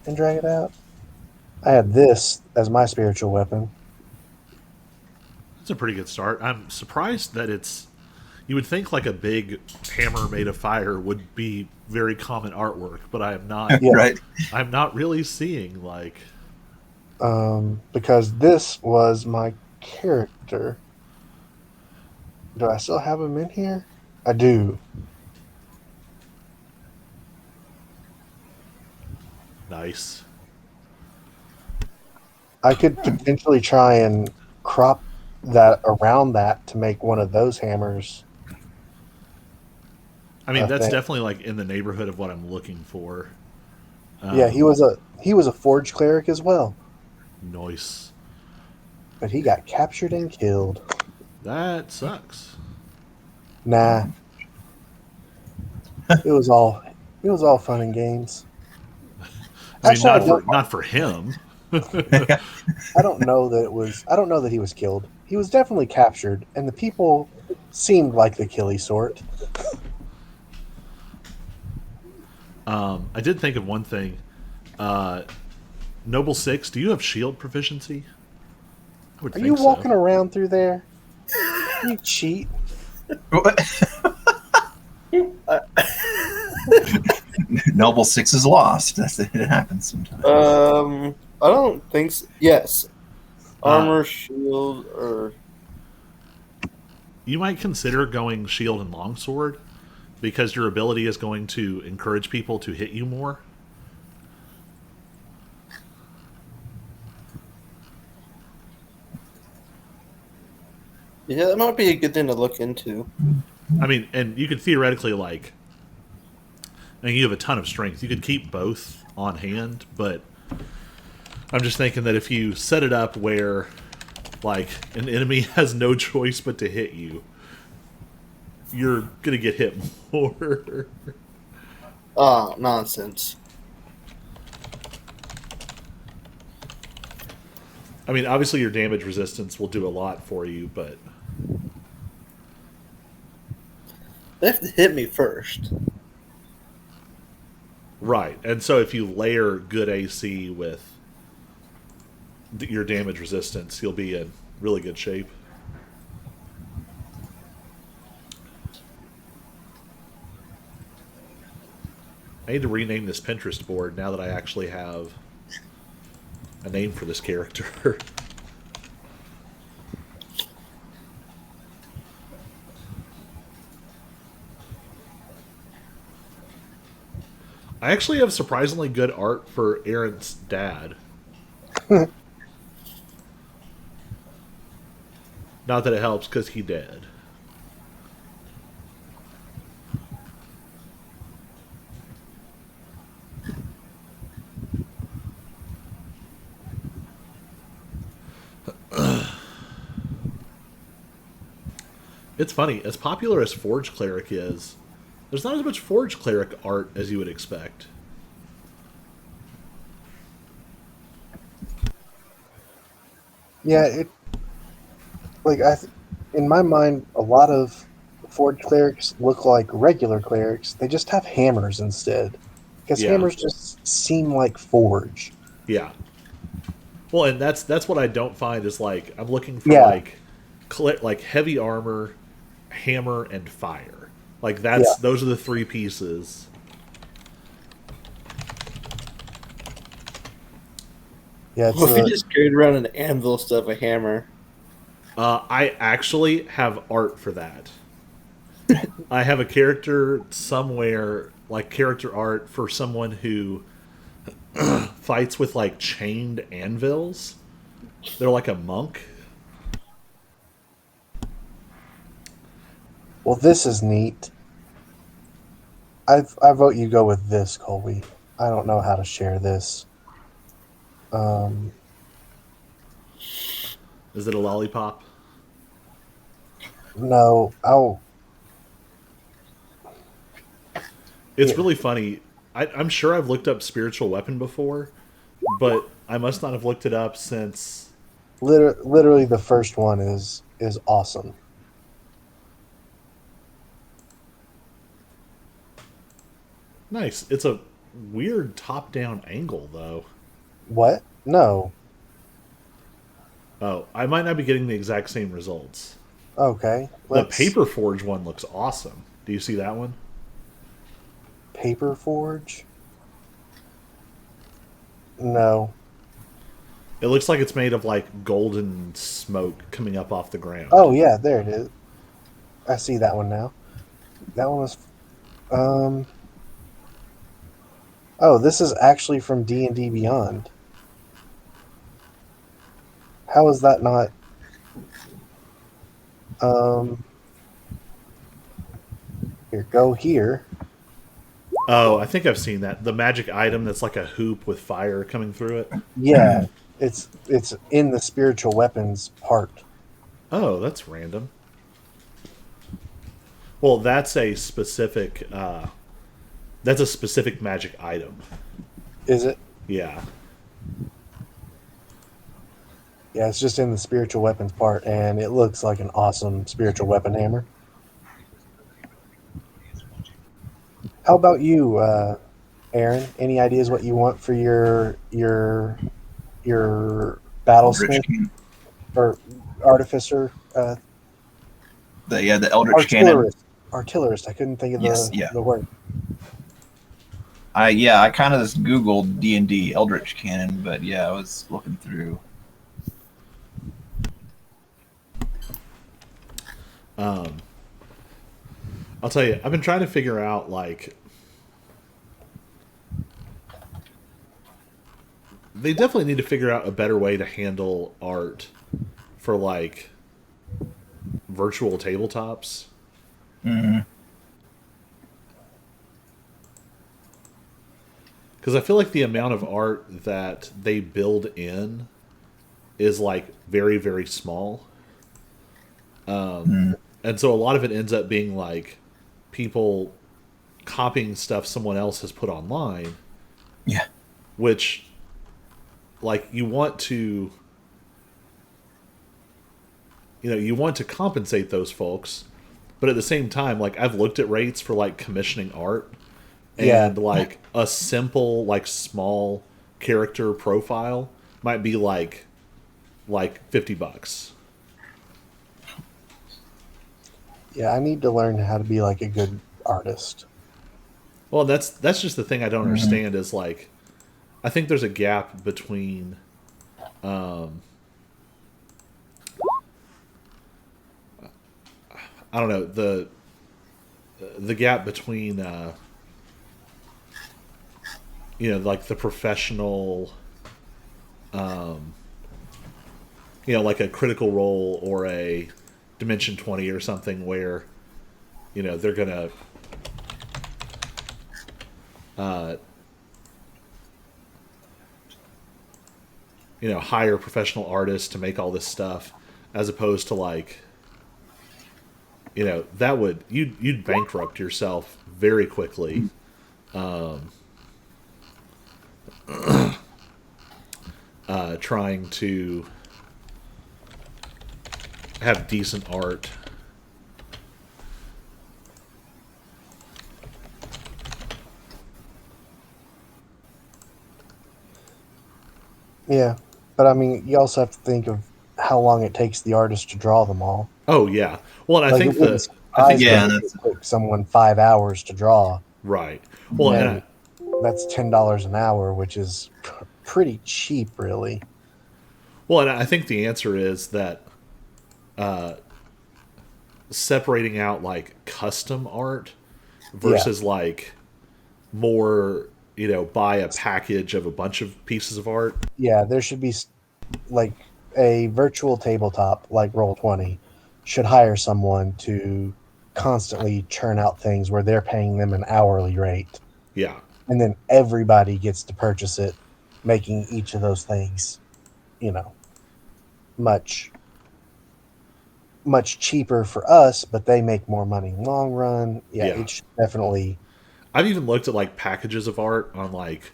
and drag it out. I had this as my spiritual weapon. It's a pretty good start. I'm surprised that you would think like a big hammer made of fire would be very common artwork, but I am not. Right. I'm not really seeing like. Because this was my character. Do I still have him in here? I do. Nice. I could potentially try and crop that around that to make one of those hammers. I mean, that's thing. definitely like in the neighborhood of what I'm looking for. Yeah, he was a forge cleric as well, Nice. but he got captured and killed. That sucks. Nah, it was all fun and games. I mean, Actually, not for him. I don't know that it was. I don't know that he was killed. He was definitely captured, and the people seemed like the killy sort. I did think of one thing. Noble 6, do you have shield proficiency? I would Are think you so. walking around through there? You cheat. Noble 6 is lost. It happens sometimes. I don't think so. Yes. Armor, shield, or... You might consider going shield and longsword, because your ability is going to encourage people to hit you more. Yeah, that might be a good thing to look into. I mean, and you could theoretically, like, and you have a ton of strength. You could keep both on hand, but I'm just thinking that if you set it up where, like, an enemy has no choice but to hit you, you're gonna get hit more. Oh, nonsense. I mean, obviously your damage resistance will do a lot for you, but They have to hit me first. right. And so if you layer good AC with your damage resistance, you'll be in really good shape. I need to rename this Pinterest board now that I actually have a name for this character. I actually have surprisingly good art for Aaron's dad. Not that it helps, because he did. It's funny, as popular as Forge Cleric is, there's not as much Forge Cleric art as you would expect. Yeah, in my mind, a lot of forge clerics look like regular clerics. They just have hammers instead, because Yeah. hammers just seem like forge. Yeah. Well, and that's what I don't find is, like, I'm looking for Yeah. like heavy armor, hammer, and fire. Like Yeah. those are the three pieces. Yeah, it's What if you just carried around an anvil instead of a hammer? I actually have art for that. I have a character somewhere, like character art for someone who fights with like chained anvils. They're like a monk. well, this is neat. I vote you go with this, Colby. I don't know how to share this. Is it a lollipop? No, It's Yeah. really funny. I'm sure I've looked up spiritual weapon before, but I must not have looked it up since. literally the first one is awesome. Nice. It's a weird top-down angle, though. What? No. Oh, I might not be getting the exact same results. Okay. The Paper Forge one looks awesome. Do you see that one? Paper forge? No. It looks like it's made of like golden smoke coming up off the ground. Oh yeah, there it is. I see that one now. That one was Oh, this is actually from D&D Beyond. How is that not Here, go here. Oh, I think I've seen that. The magic item that's like a hoop with fire coming through it. Yeah, it's in the spiritual weapons part. Oh, that's random. Well, that's a specific magic item. Is it? Yeah. Yeah, it's just in the spiritual weapons part, and it looks like an awesome spiritual weapon hammer. How about you, Aaron? Any ideas what you want for your battlesmith or artificer? The Eldritch Cannon. Artillerist. I couldn't think of the word. I kind of just Googled D&D Eldritch Cannon, but yeah, I was looking through. I'll tell you, I've been trying to figure out, like, they definitely need to figure out a better way to handle art for, like, virtual tabletops. Mm-hmm. Because I feel like the amount of art that they build in is, like, very, very small. And so a lot of it ends up being, like, people copying stuff someone else has put online. Yeah. Which, like, you want to compensate those folks, but at the same time, like, I've looked at rates for, like, commissioning art, and like a simple, like, small character profile might be like $50. Yeah, I need to learn how to be like a good artist. Well, that's just the thing I don't understand is, like, I think there's a gap between I don't know, the gap between like the professional like a Critical Role or a Dimension 20 or something where they're gonna hire professional artists to make all this stuff, as opposed to, like, that would you'd bankrupt yourself very quickly. Trying to have decent art. Yeah, but I mean, you also have to think of how long it takes the artist to draw them all. Oh yeah. Well, and like, I think it took someone 5 hours to draw. Right. Well, and that's $10 an hour, which is pretty cheap, really. Well, and I think the answer is that separating out, like, custom art versus like more, buy a package of a bunch of pieces of art. Yeah, there should be, like, a virtual tabletop like Roll20 should hire someone to constantly churn out things where they're paying them an hourly rate. Yeah. And then everybody gets to purchase it, making each of those things, much cheaper for us, but they make more money in the long run. Yeah, it should definitely. I've even looked at, like, packages of art on, like,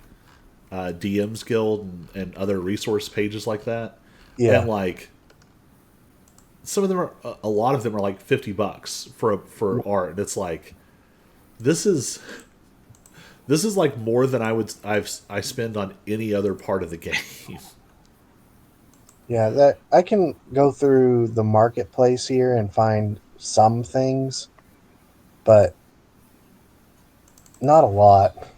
DM's Guild and other resource pages like that. Yeah. And, like, some of them are, a lot of them are like $50 for art. And it's like, this is like more than I spend on any other part of the game. Yeah, that I can go through the marketplace here and find some things, but not a lot.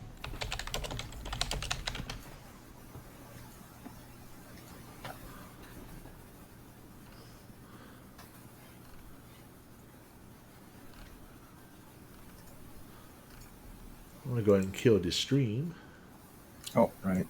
I'm gonna go ahead and kill this stream. Oh, right.